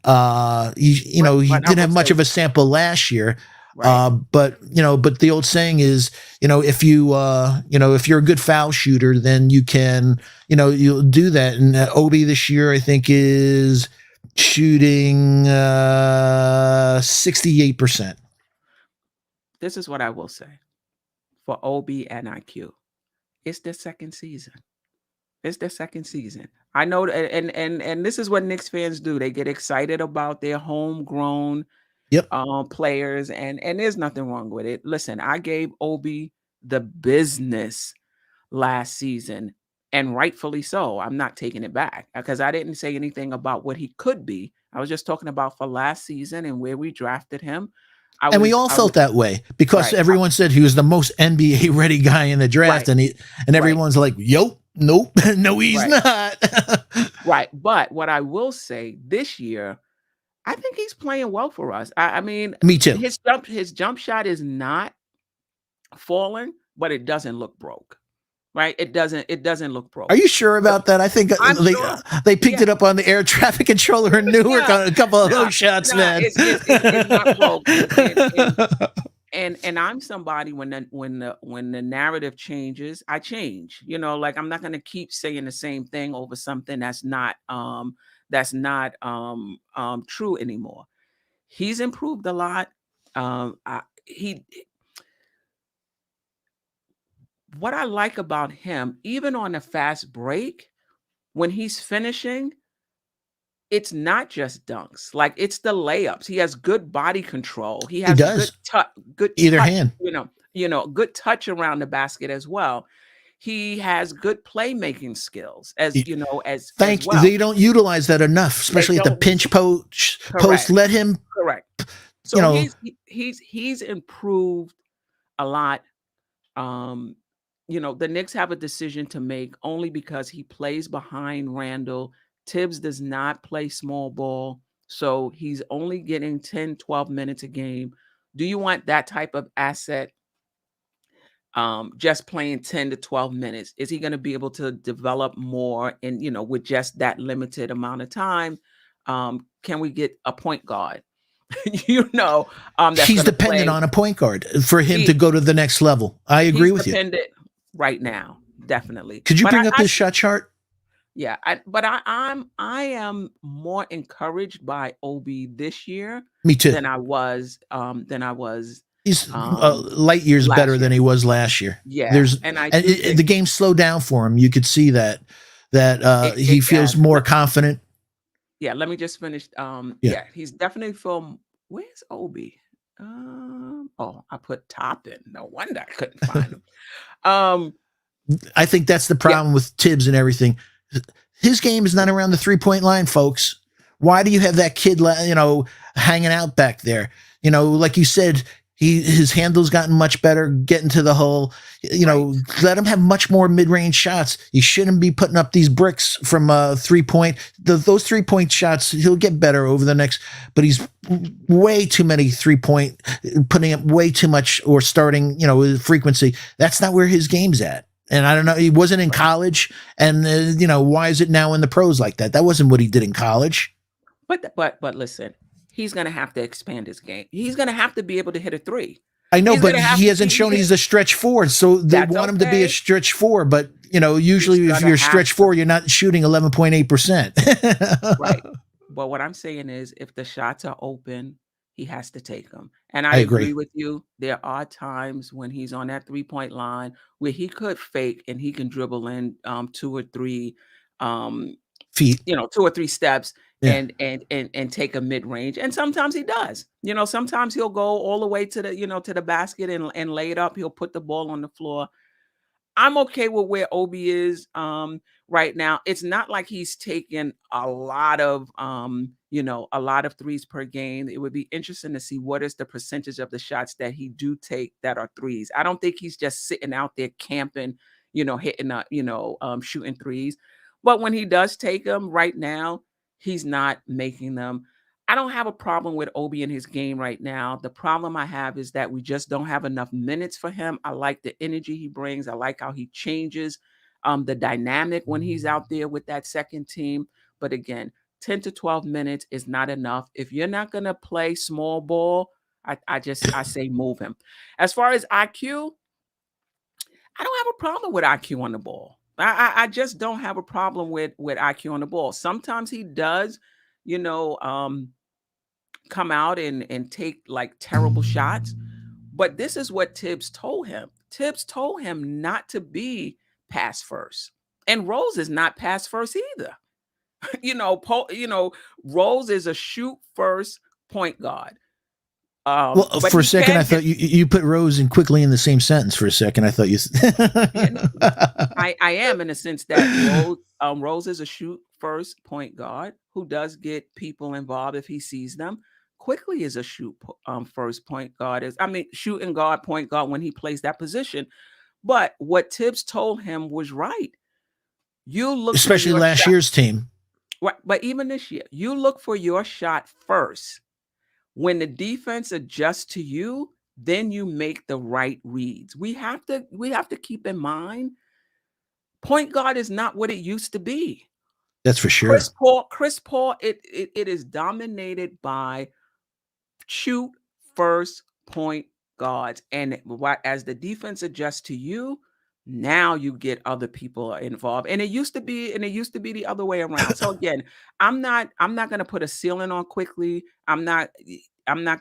he didn't have much of a sample last year. Right. But the old saying is, if you're a good foul shooter, then you can, you'll do that. And Obi this year, I think, is shooting 68%. This is what I will say for Obi and IQ. It's their second season. I know, and this is what Knicks fans do. They get excited about their homegrown players, and there's nothing wrong with it. Listen, I gave Obi the business last season, and rightfully so. I'm not taking it back because I didn't say anything about what he could be. I was just talking about for last season and where we drafted him. We all felt that way because everyone said he was the most NBA ready guy in the draft, and everyone's like, "Yo, nope, no, he's not." Right, but what I will say this year, I think he's playing well for us. I mean, me too. His jump shot is not falling, but it doesn't look broke. Right? It doesn't look broke. Are you sure about that? I think they picked it up on the air traffic controller in Newark on a couple of those shots, man. It's not broke. And I'm somebody when the narrative changes, I change. Like I'm not going to keep saying the same thing over something that's not true anymore. He's improved a lot. What I like about him, even on a fast break, when he's finishing, it's not just dunks. Like it's the layups. He has good body control. He has good either touch, hand. Good touch around the basket as well. He has good playmaking skills, as well. They don't utilize that enough, especially at the pinch post. Let him. Correct. So he's improved a lot. The Knicks have a decision to make only because he plays behind Randall. Thibbs does not play small ball, so he's only getting 10, 12 minutes a game. Do you want that type of asset just playing 10 to 12 minutes? Is he going to be able to develop more with just that limited amount of time? Can we get a point guard? He's dependent on a point guard for him to go to the next level. I agree with you. Right now, definitely. Could you bring up this shot chart? Yeah, I am more encouraged by Obi this year. Me too. Than I was. He's light years better than he was last year. Yeah, the game slowed down for him. You could see that he feels more confident. Yeah, let me just finish. He's definitely from. Where's Obi? I put Toppin. No wonder I couldn't find him. I think that's the problem with Thibbs and everything. His game is not around the 3-point line, folks. Why do you have that kid, hanging out back there? Like you said, his handle's gotten much better, getting to the hole. Right. Let him have much more mid-range shots. He shouldn't be putting up these bricks from 3-point. Those 3-point shots, he'll get better over the next. But he's way too many 3-point, putting up way too much or starting, with frequency. That's not where his game's at. And I don't know. He wasn't in college, and why is it now in the pros like that? That wasn't what he did in college. But listen, he's gonna have to expand his game. He's gonna have to be able to hit a three. I know, He's but gonna have he to hasn't be. shown he's a stretch four, so they That's want him to be a okay. stretch four. But usually He's if gonna you're have stretch four, you're not shooting 11.8%. Right. But what I'm saying is, if the shots are open, he has to take them. And I I agree agree. with you. There are times when he's on that 3-point line where he could fake and he can dribble in 2 or 3, um, Feet. 2 or 3 steps Yeah. and take a mid range. And sometimes he does. Sometimes he'll go all the way to the basket and lay it up. He'll put the ball on the floor. I'm okay with where Obi is right now. It's not like he's taken a lot of threes per game. It would be interesting to see what is the percentage of the shots that he do take that are threes. I don't think he's just sitting out there camping, hitting shooting threes. But when he does take them right now, he's not making them. I don't have a problem with Obi in his game right now. The problem I have is that we just don't have enough minutes for him. I like the energy he brings. I like how he changes the dynamic when he's out there with that second team. But again, 10 to 12 minutes is not enough. If you're not going to play small ball, I say move him. As far as IQ, I don't have a problem with IQ on the ball. I just don't have a problem with IQ on the ball. Sometimes he does, you know, come out and take like terrible shots. But this is what Thibbs told him. Thibbs told him not to be pass first. And Rose is not pass first either. Rose is a shoot first point guard. Well, But for a he second, I can hit. thought you put Rose and Quickly in the same sentence. For a second, I thought you. Yeah, no, I am in the sense that Rose is a shoot first point guard who does get people involved if he sees them. Quickly is a first point guard shooting guard point guard when he plays that position. But what Tibbs told him was right. You look for Especially your last shot. year's team. Right, but even this year, you look for your shot first. When the defense adjusts to you, then you make the right reads. We have to keep in mind point guard is not what it used to be. That's for sure. Chris Paul, it is dominated by shoot first point guards. And as the defense adjusts to you, now you get other people involved. And it used to be the other way around. So again, I'm not gonna put a ceiling on Quickly. I'm not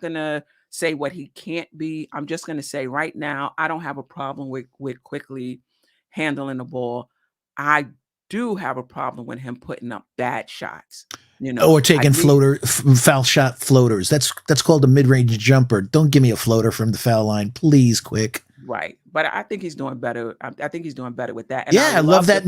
gonna say what he can't be. I'm just gonna say right now, I don't have a problem with Quickly handling the ball. I do have a problem with him putting up bad shots. Or I taking need foul shot floaters. That's called a mid range jumper. Don't give me a floater from the foul line, please, Quick. right, but I think he's doing better. I think he's doing better with that. And I Yeah, I love love the that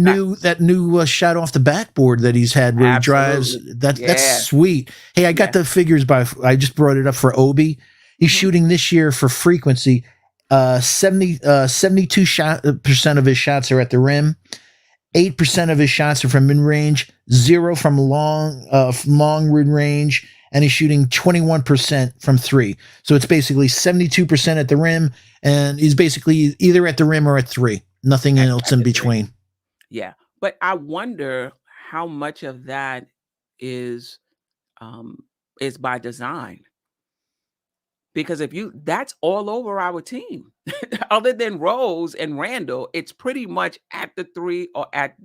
fact. new shot off the backboard that he's had where he drives. Absolutely, That's yeah, sweet. Hey, I got yeah. the figures I just brought it up for Obi. He's Mhm. shooting this year for frequency. 72% of his shots are at the rim. 8% of his shots are from mid range. 0 from long mid range, and he's shooting 21% from 3. So it's basically 72% at the rim, and he's basically either at the rim or at 3. Nothing else At in the three. between. Yeah, but I wonder how much of that is um, is by design. Because that's all over our team. Other than Rose and Randall, it's pretty much at the three or at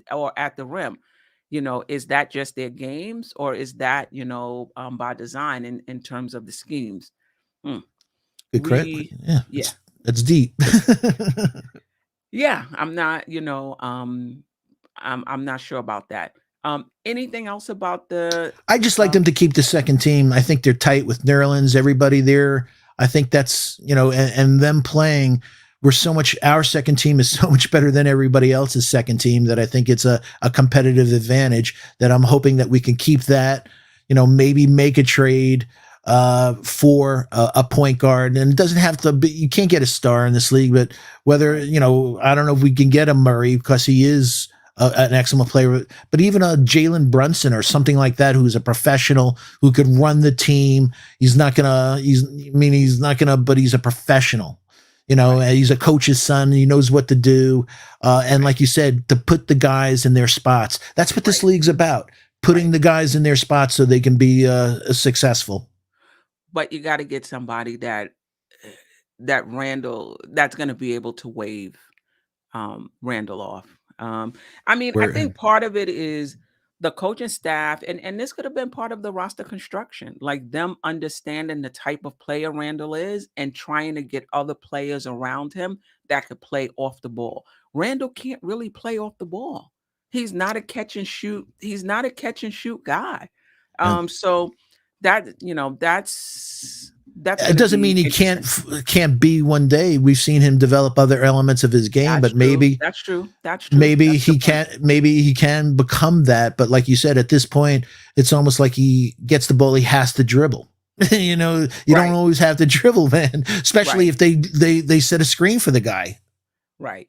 the rim. Is that just their games or is that, by design in terms of the schemes? Mm. Good credit. We Yeah, yeah. that's deep. Yeah, I'm not, I'm not sure about that. Anything else about the I just like them um to keep the second team. I think they're tight with Nerlens, everybody there. I think that's, and them playing. Our second team is so much better than everybody else's second team that I think it's a competitive advantage that I'm hoping that we can keep that. maybe make a trade for a point guard. And it doesn't have to be, you can't get a star in this league, but whether, Right. I don't know if we can get a Murray because he is an excellent player, but even a Jalen Brunson or something like that, who's a professional who could run the team. He's not gonna, but he's a professional. Right. He's a coach's son. He knows what to do. And Right. like you said, to put the guys in their spots. That's what this Right. league's about. Putting Right. the guys in their spots so they can be successful. But you got to get somebody that Randall that's going to be able to wave Randall off. I mean, I Where think part of it is the coaching staff, and this could have been part of the roster construction, like them understanding the type of player Randall is and trying to get other players around him that could play off the ball. Randall can't really play off the ball. He's not a catch and shoot. He's not a catch and shoot guy. uh, So that's it going to doesn't be mean he interesting. can't be one day. We've seen him develop other elements of his game, That's but true. maybe That's true. That's true. maybe That's a he good point. can't maybe he can become that. But like you said, at this point, it's almost like he gets the ball, he has to dribble. You don't Right. always have to dribble, man. Especially Right. if they set a screen for the guy. Right.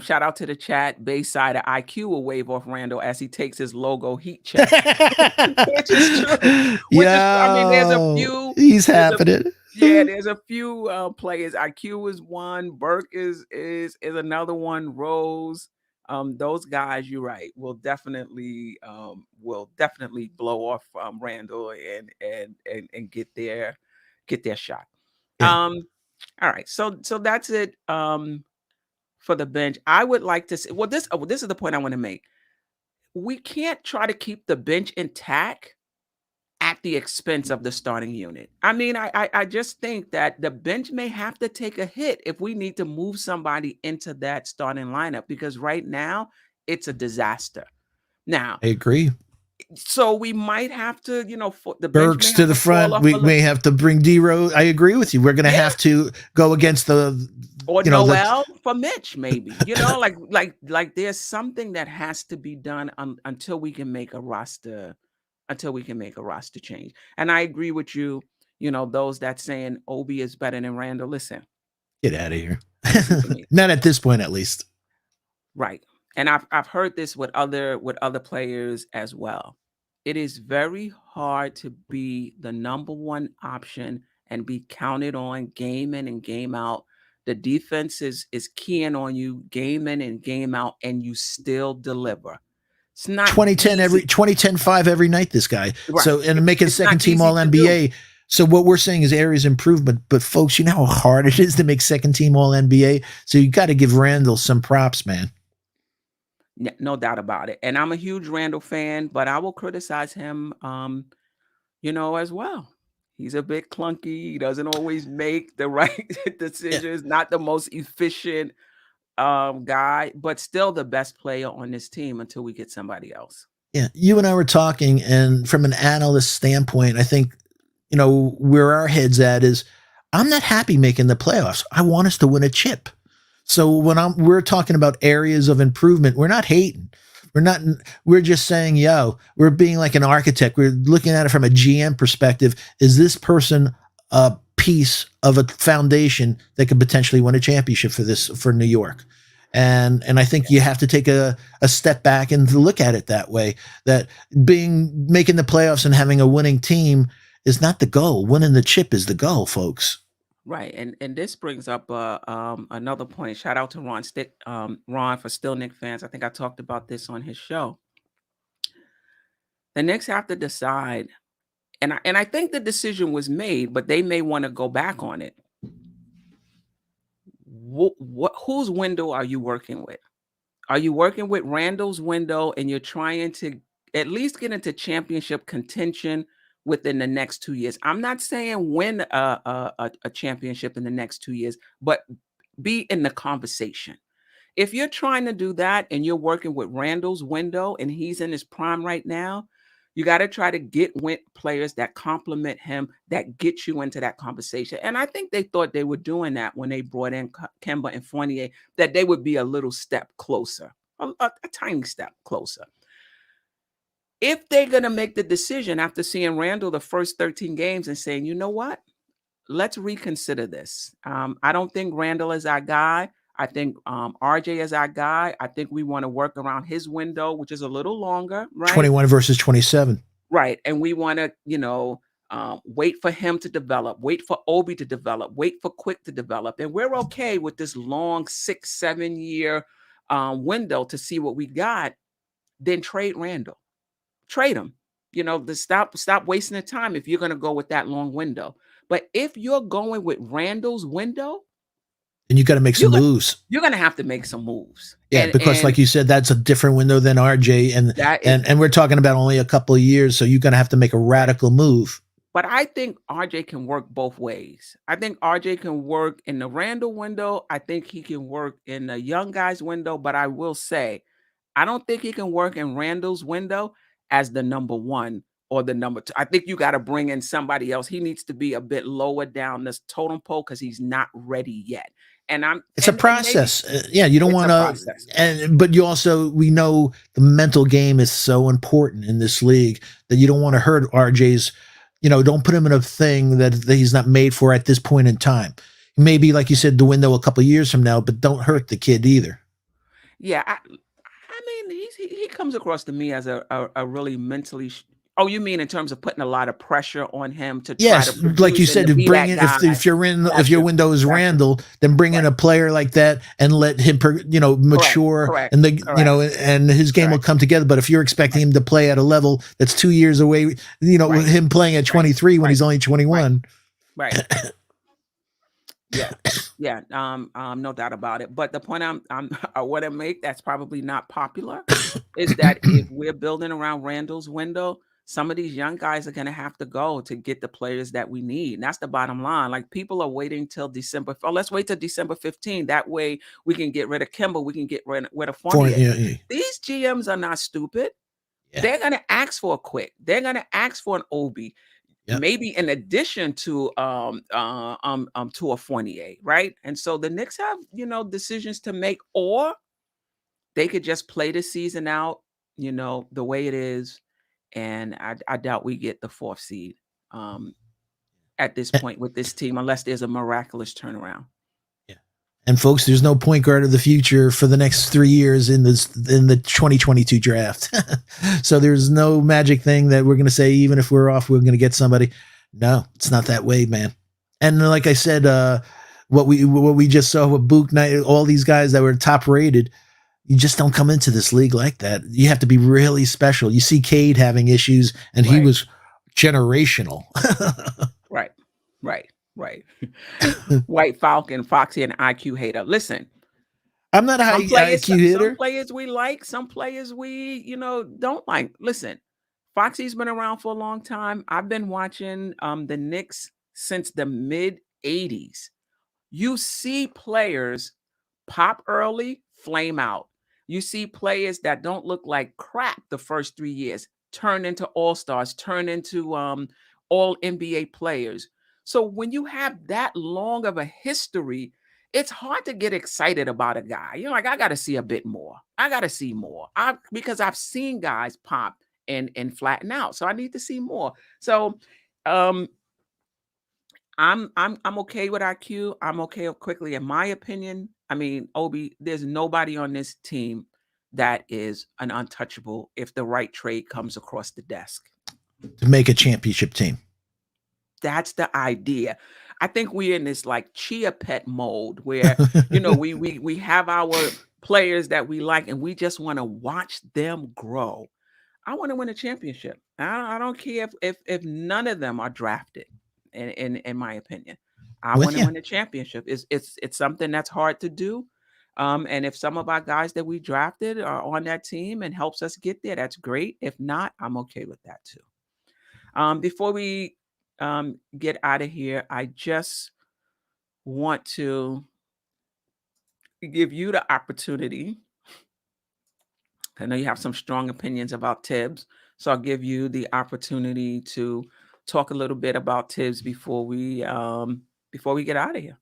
Shout out to the chat. Bayside of IQ will wave off Randall as he takes his logo heat check, which is true. Which is true. I mean, Yo, he's there's a happening. yeah, there's a few players. IQ is one. Burke is another one. Rose. Those guys, you're right, will definitely blow off Randall and get their shot. Yeah. Um, all right, so that's it. For the bench, I would like to see this is the point I wanna make. We can't try to keep the bench intact at the expense of the starting unit. I mean, I just think that the bench may have to take a hit if we need to move somebody into that starting lineup because right now, it's a disaster. Now, I agree. so we might have to, for the bench may Burks to have the to fall front. off We a little. may have to bring D Rose. I agree with you. We're going to Yeah. have to go against the, Or the Noel for Mitch, maybe. Like there's something that has to be done until we can make a roster, change. And I agree with you. Those that saying Obi is better than Randall. Listen, get out of here. listen to me. Not at this point, at least. Right. And I've heard this with other players as well. It is very hard to be the number one option and be counted on game in and game out. The defense is keying on you game in and game out, and you still deliver. It's not 2010 every easy. 2010 5 every night, this guy. Right. So and making It's not second team easy all to do. NBA. So what we're saying is areas improvement, but folks, you know how hard it is to make second team all NBA. So you got to give Randall some props, man. No doubt about it. And I'm a huge Randall fan, but I will criticize him as well. He's a bit clunky. He doesn't always make the right Yeah. decisions, not the most efficient guy, but still the best player on this team until we get somebody else. Yeah. You and I were talking, and from an analyst standpoint, I think, where our head's at is I'm not happy making the playoffs. I want us to win a chip. So when we're talking about areas of improvement, we're not hating. We're not. We're just saying, yo, we're being like an architect. We're looking at it from a GM perspective. Is this person a piece of a foundation that could potentially win a championship for New York? And I think you have to take a step back and look at it that way. That making the playoffs and having a winning team is not the goal. Winning the chip is the goal, folks. Right. And this brings up another point. Shout out to Ron for Still Nick fans. I think I talked about this on his show. The Knicks have to decide, and I think the decision was made, but they may want to go back on it. Whose window are you working with? Are you working with Randall's window and you're trying to at least get into championship contention within the next 2 years? I'm not saying win a championship in the next 2 years, but be in the conversation. If you're trying to do that and you're working with Randall's window and he's in his prime right now, you got to try to get with players that complement him, that get you into that conversation. And I think they thought they were doing that when they brought in Kemba and Fournier, that they would be a little step closer, a tiny step closer. If they're gonna make the decision after seeing Randall the first 13 games and saying, "You know what? Let's reconsider this." I don't think Randall is our guy. I think RJ is our guy. I think we want to work around his window, which is a little longer, right? 21 versus 27. Right. And we want to, wait for him to develop, wait for Obi to develop, wait for Quick to develop. And we're okay with this long 6, 7 year window to see what we got. Then trade Randall, trade him. Stop wasting the time if you're going to go with that long window. But if you're going with Randall's window, And you got to make some you're gonna moves. you're gonna have to make some moves. Yeah, And because like and you said, that's a different window than RJ, and that is, and we're talking about only a couple of years, so you're going to have to make a right. radical move. But I think RJ can work both ways. I think RJ can work in the Randall window. I think he can work in the young guys window. But I will say, I don't think he can work in Randall's window as the number one or the number two. I think you got to bring in somebody else. He needs to be a bit lower down this totem pole because he's not ready yet. And I'm It's a and maybe process. Yeah, you don't it's want a to, process. and but you also we know the mental game is so important in this league that you don't want to hurt RJ's. Don't put him in a thing that he's not made for at this point in time. Maybe, like you said, the window a couple of years from now, but don't hurt the kid either. Yeah, I mean, he comes across to me as a really mentally. Oh, you mean in terms of putting a lot of pressure on him to try to Yes, like you produce and said, to if be bring that in guy? if your Gotcha, window is gotcha. Randall, then bring in Right. a player like that and let him Correct. mature Correct. and Correct. and his game will Correct. come together. But if you're expecting Right. him to play at a level that's 2 years away, Right. him playing at Right. 23 when Right. he's only Right. 21. Right. Yeah. Yeah. No doubt about it. But the point I want to make that's probably not popular is that if we're building around Randall's window, some of these young guys are going to have to go to get the players that we need. And that's the bottom line. Like people are waiting till December. Oh, let's wait till December 15th. That way we can get rid of Kimball. We can get rid of For Fournier. yeah, yeah, These GMs are not stupid. yeah, They're going to ask for a Quick. They're going to ask for an Obi, yeah. maybe in addition to a Fournier, right? And so the Knicks have, decisions to make, or they could just play the season out, the way it is. And I doubt we get the fourth seed um, at this point with this team, unless there's a miraculous turnaround. Yeah. And folks, there's no point guard of the future for the next 3 years in the 2022 draft. So there's no magic thing that we're going to say, even if we're off, we're going to get somebody. No, it's not that way, man. And like I said, what we just saw with Book Knight, all these guys that were top rated, you just don't come into this league like that. You have to be really special. You see Cade having issues, and he Right, was generational. right, right, right. White Falcon, Foxy, and IQ hater. Listen, I'm not a high IQ some hitter. players we like, some players we, don't like. Listen, Foxy's been around for a long time. I've been watching the Knicks since the mid 80s. You see players pop early, flame out. You see players that don't look like crap the first 3 years turn into all-stars, turn into all NBA players. So when you have that long of a history, it's hard to get excited about a guy. You're like, I got to see a bit more. I got to see more. Because I've seen guys pop and flatten out. So I need to see more. So um I'm okay with IQ. I'm okay with Quickly. In my opinion, I mean, Obi, there's nobody on this team that is an untouchable if the right trade comes across the desk. To make a championship team. That's the idea. I think we're in this like chia pet mode where we have our players that we like and we just want to watch them grow. I want to win a championship. I don't care if none of them are drafted. In my opinion, I With want to you. win a championship. It's something that's hard to do. And if some of our guys that we drafted are on that team and helps us get there, that's great. If not, I'm okay with that too. Before we get out of here, I just want to give you the opportunity. I know you have some strong opinions about Tibbs, so I'll give you the opportunity to talk a little bit about Tibbs before we get out of here.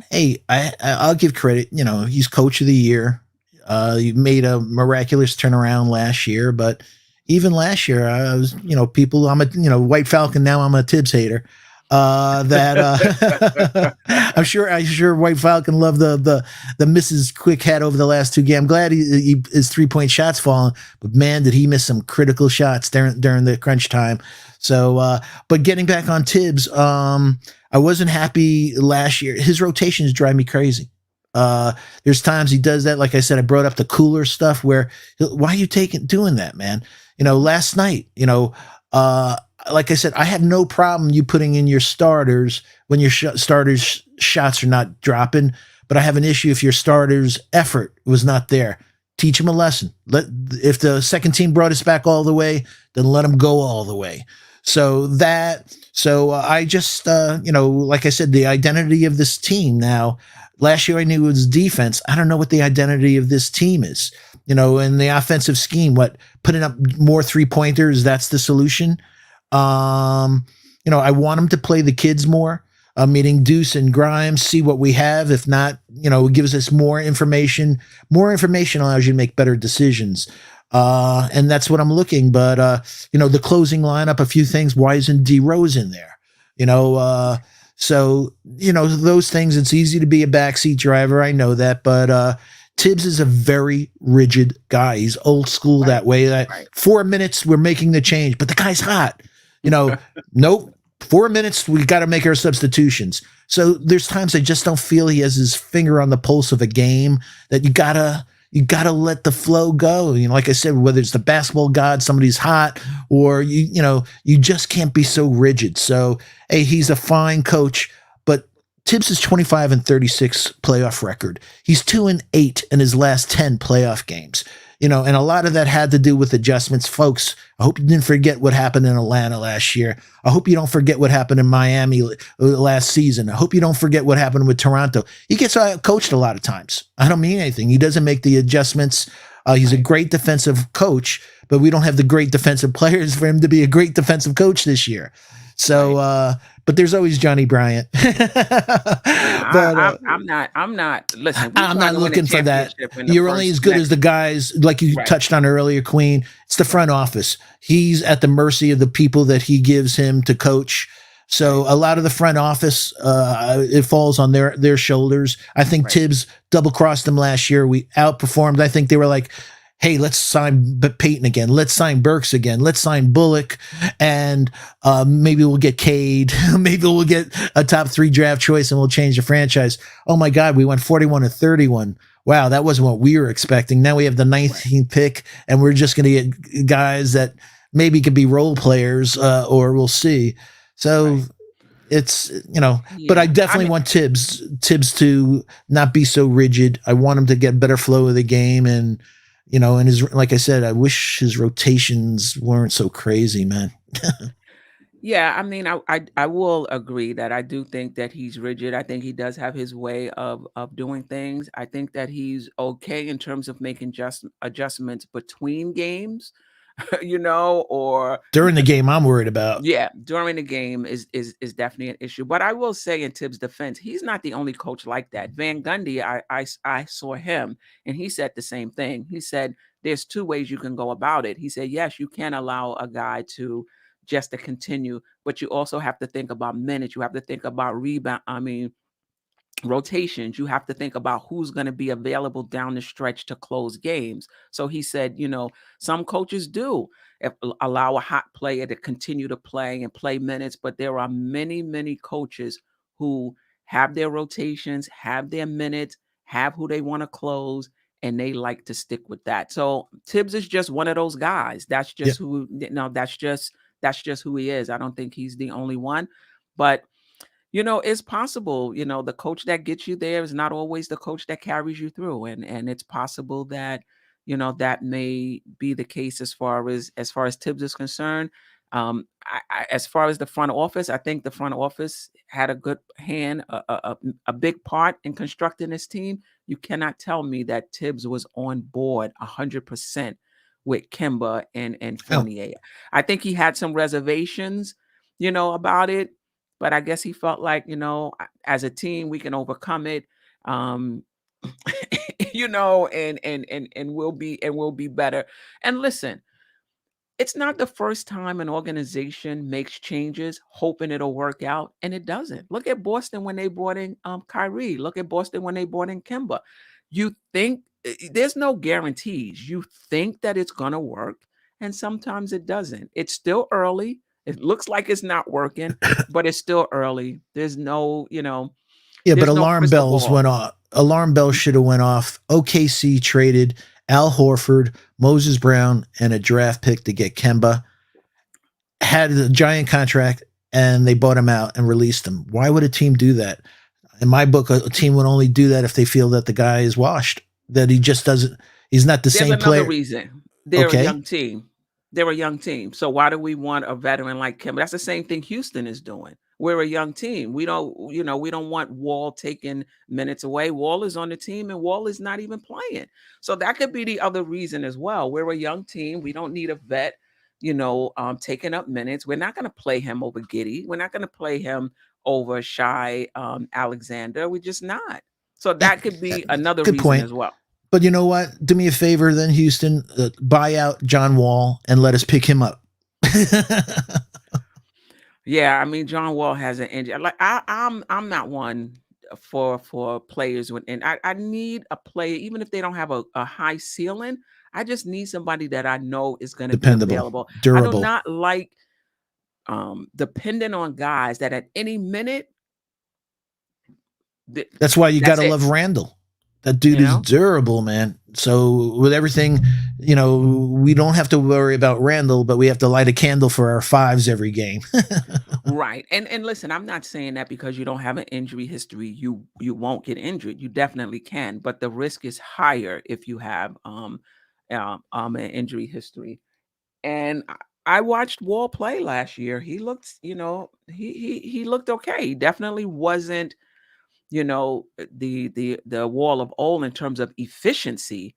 Hey, I'll give credit. He's coach of the year. You made a miraculous turnaround last year, but even last year, I was, people. I'm a, White Falcon. Now I'm a Thibbs hater. That I'm sure White Falcon loved the misses Quick had over the last two games. I'm glad his 3-point shots falling, but man, did he miss some critical shots during the crunch time. So, but getting back on Thibbs, I wasn't happy last year. His rotations drive me crazy. There's times he does that. Like I said, I brought up the cooler stuff where, why are you doing that, man? Last night, like I said, I have no problem you putting in your starters when your starters shots are not dropping, but I have an issue if your starters effort was not there. Teach them a lesson. If the second team brought us back all the way, then let them go all the way. I just, like I said, the identity of this team now. Last year I knew it was defense. I don't know what the identity of this team is. In the offensive scheme, putting up more 3-pointers, that's the solution. I want them to play the kids more, meaning Deuce and Grimes, see what we have. If not, it gives us more information. More information allows you to make better decisions. And that's what I'm looking. But, the closing lineup, a few things. Why isn't D Rose in there? Those things, it's easy to be a backseat driver. I know that, but, Thibbs is a very rigid guy. He's old school that way. Right. 4 minutes, we're making the change, but the guy's hot. Nope. 4 minutes, we got to make our substitutions. So there's times I just don't feel he has his finger on the pulse of a game, that you gotta let the flow go. Like I said, whether it's the basketball god, somebody's hot, or you just can't be so rigid. So, hey, he's a fine coach, but Thibbs is 25-36 playoff record. He's 2-8 in his last 10 playoff games. And a lot of that had to do with adjustments. Folks, I hope you didn't forget what happened in Atlanta last year. I hope you don't forget what happened in Miami last season. I hope you don't forget what happened with Toronto. He gets coached a lot of times. I don't mean anything. He doesn't make the adjustments. He's a great defensive coach, but we don't have the great defensive players for him to be a great defensive coach this year. So, but there's always Johnny Bryant. I'm not. Listen, I'm not looking for that. You're only as good as the guys, like you touched on earlier, Queen. It's the front office. He's at the mercy of the people that he gives him to coach. So a lot of the front office, it falls on their shoulders. I think Thibbs double crossed them last year. We outperformed. I think they were like, hey, let's sign Peyton again. Let's sign Burks again. Let's sign Bullock. And maybe we'll get Cade. Maybe we'll get a top 3 draft choice and we'll change the franchise. Oh my God, we went 41-31. Wow, that wasn't what we were expecting. Now we have the 19th pick and we're just going to get guys that maybe could be role players or we'll see. So it's, but I definitely want Thibbs to not be so rigid. I want him to get better flow of the game and, and like I said, I wish his rotations weren't so crazy, man. Yeah, I mean, I will agree that I do think that he's rigid. I think he does have his way of doing things. I think that he's okay in terms of making adjustments between games, or During the game, I'm worried about. yeah, during the game is definitely an issue. But I will say in Tibbs' defense, he's not the only coach like that. Van Gundy, I saw him and he said the same thing. He said there's 2 ways you can go about it. He said, yes, you can allow a guy to continue, but you also have to think about minutes. You have to think about rebound. I mean, rotations. You have to think about who's going to be available down the stretch to close games. So he said, some coaches do allow a hot player to continue to play and play minutes, but there are many, many coaches who have their rotations, have their minutes, have who they want to close, and they like to stick with that. So Tibbs is just one of those guys. That's just who, that's just who he is. I don't think he's the only one, but it's possible, the coach that gets you there is not always the coach that carries you through. And it's possible that, that may be the case as far as Tibbs is concerned. As far as the front office, I think the front office had a good hand, a big part in constructing this team. You cannot tell me that Tibbs was on board 100% with Kimba and Fournier. I think he had some reservations, about it, but I guess he felt like, as a team, we can overcome it. and we'll be better. And listen, it's not the first time an organization makes changes hoping it'll work out, and it doesn't. Look at Boston when they brought in Kyrie. Look at Boston when they brought in Kimba. You think there's no guarantees. You think that it's gonna work, and sometimes it doesn't. It's still early. It looks like it's not working, but it's still early. There's no, Yeah, but there's no alarm crystal bells ball. went off. Alarm bells should have went off. OKC traded Al Horford, Moses Brown, and a draft pick to get Kemba. Had a giant contract, and they bought him out and released him. Why would a team do that? In my book, a team would only do that if they feel that the guy is washed, that he just doesn't. He's not the There's same another player. reason. They're a Okay, young team. They're a young team. So why do we want a veteran like Kim? That's the same thing Houston is doing. We're a young team. We don't want Wall taking minutes away. Wall is on the team and Wall is not even playing. So that could be the other reason as well. We're a young team. We don't need a vet, taking up minutes. We're not going to play him over Giddy. We're not going to play him over Shy Alexander. We're just not. So that could be another good reason point. as well. But you know what? Do me a favor, then, Houston. Buy out John Wall and let us pick him up. Yeah, I mean John Wall has an injury. Like I'm not one for players when and I need a player, even if they don't have a high ceiling. I just need somebody that I know is going to be Dependable, available. I do durable. not like dependent on guys that at any minute That's why you got that's to it. love Randall. That dude You is know? durable, man. So with everything, we don't have to worry about Randall, but we have to light a candle for our fives every game. Right. And listen, I'm not saying that because you don't have an injury history, you won't get injured. You definitely can, but the risk is higher if you have an injury history. And I watched Wall play last year. He looked, he looked okay. He definitely wasn't, the Wall of old in terms of efficiency,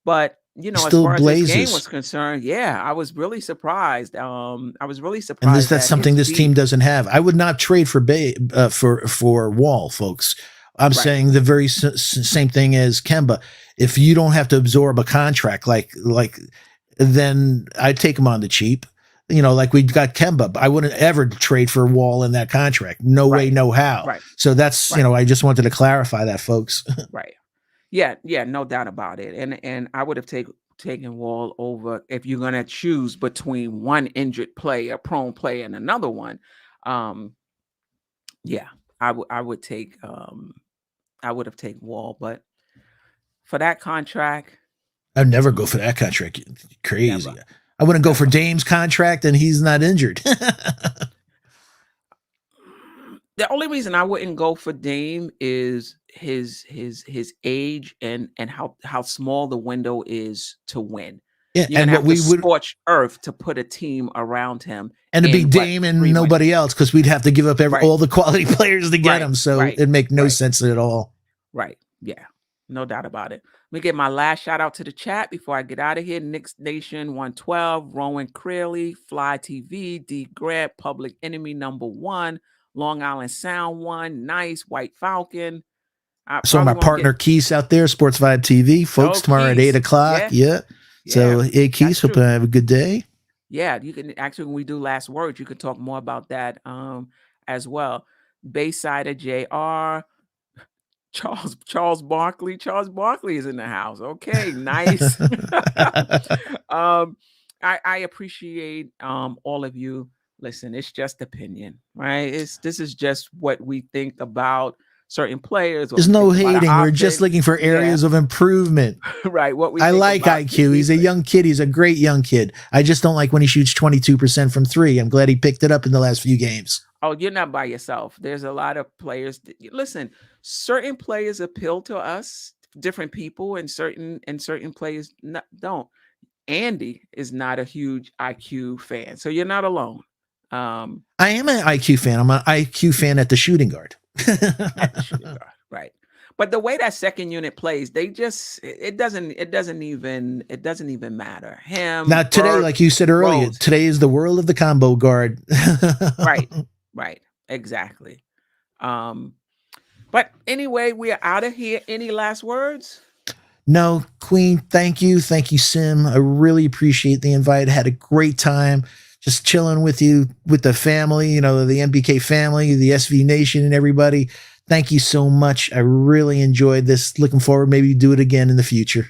but He as still far as his game was blazes. concerned, yeah, I was really surprised. I was really And surprised that's at his something this team speed. doesn't have. I would not trade for for Wall, folks. I'm Right. saying the very same thing as Kemba. If you don't have to absorb a contract like, then I'd take him on the cheap. Like we got Kemba, but I wouldn't ever trade for Wall in that contract. No way, Right. no how. Right. So that's Right. I just wanted to clarify that, folks. Right. Yeah, yeah, no doubt about it. And I would have taken Wall over if you're gonna choose between one injured player, prone player, and another one. Um, yeah, I would have taken Wall, but for that contract, I'd never go mm, for that contract. Crazy. never, I wouldn't go for never. Dame's contract and he's not injured. The only reason I wouldn't go for Dame is his age and how small the window is to win. Yeah, You're and gonna what have to we would scorch earth to put a team around him and to be in what Dame and 3 months. nobody else because we'd have to give up Right, all the quality players to get right, him. So right, it'd make no right, sense at all. right. Yeah, no doubt about it. Let me get my last shout out to the chat before I get out of here. Knicks Nation 112, Rowan Creeley, Fly TV, D Grant, Public Enemy #1, Long Island Sound 1, Nice, White Falcon. I So probably my won't get partner Keith out there, Sports Vibe TV, folks, oh tomorrow at 8 Keys. o'clock. Yeah, Yeah. yeah, So hey Keith, that's hope you true. have a good day. Yeah, you can actually when we do last words, you could talk more about that as well. Bayside of JR, Charles Barkley is in the house. Okay, nice. um, I appreciate all of you. Listen, it's just opinion, right? This is just what we think about certain players, what There's we no think about the hating. We're just offense. looking for Yeah, areas of improvement. right. What we I think like about the IQ. He's a defense. young kid. He's a great young kid. I just don't like when he shoots 22% from three. I'm glad he picked it up in the last few games. Oh, you're not by yourself. There's a lot of players. Listen, certain players appeal to us, different people, and certain players don't. Andy is not a huge IQ fan, so you're not alone. Um, I am an IQ fan. I'm an IQ fan at the shooting guard. at the shooting guard, right? But the way that second unit plays, they just it doesn't even matter. Now, Him, today, Burke, like you said earlier, Rose, today is the world of the combo guard. right, right, exactly. Um, but anyway, we're out of here. Any last words? No, Queen, thank you. Thank you, Sim. I really appreciate the invite. I had a great time just chilling with you, with the family, the MBK family, the SV Nation, and everybody. Thank you so much. I really enjoyed this. Looking forward, maybe do it again in the future.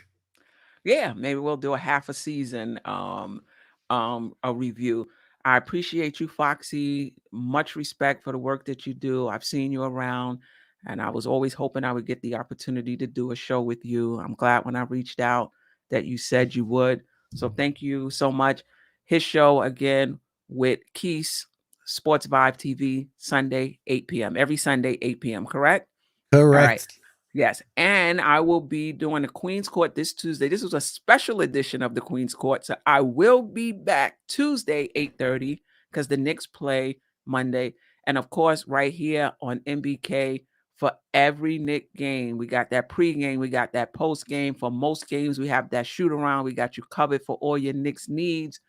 Yeah, maybe we'll do a half a season a review. I appreciate you, Foxy. Much respect for the work that you do. I've seen you around, and I was always hoping I would get the opportunity to do a show with you. I'm glad when I reached out that you said you would. So thank you so much. His show again with Keith, Sports Vibe TV, Sunday, 8 p.m. Every Sunday, 8 p.m., correct? All right. Correct. Yes, and I will be doing the Queen's Court this Tuesday. This was a special edition of the Queen's Court, so I will be back Tuesday 8:30 because the Knicks play Monday, and of course, right here on MBK for every Knick game, we got that pregame, we got that post game. For most games, we have that shoot around. We got you covered for all your Knicks needs.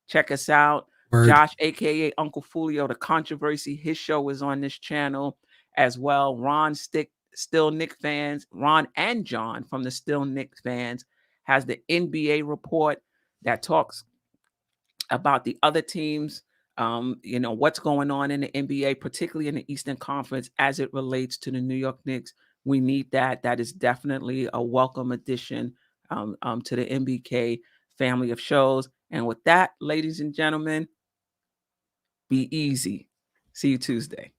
Check us out, Word. Josh, aka Uncle Fulio, the controversy. His show is on this channel as well. Ron Still Knicks fans, Ron and John from the Still Knicks fans, has the NBA report that talks about the other teams, what's going on in the NBA, particularly in the Eastern Conference as it relates to the New York Knicks. We need that. That is definitely a welcome addition to the MBK family of shows. And with that, ladies and gentlemen, be easy. See you Tuesday.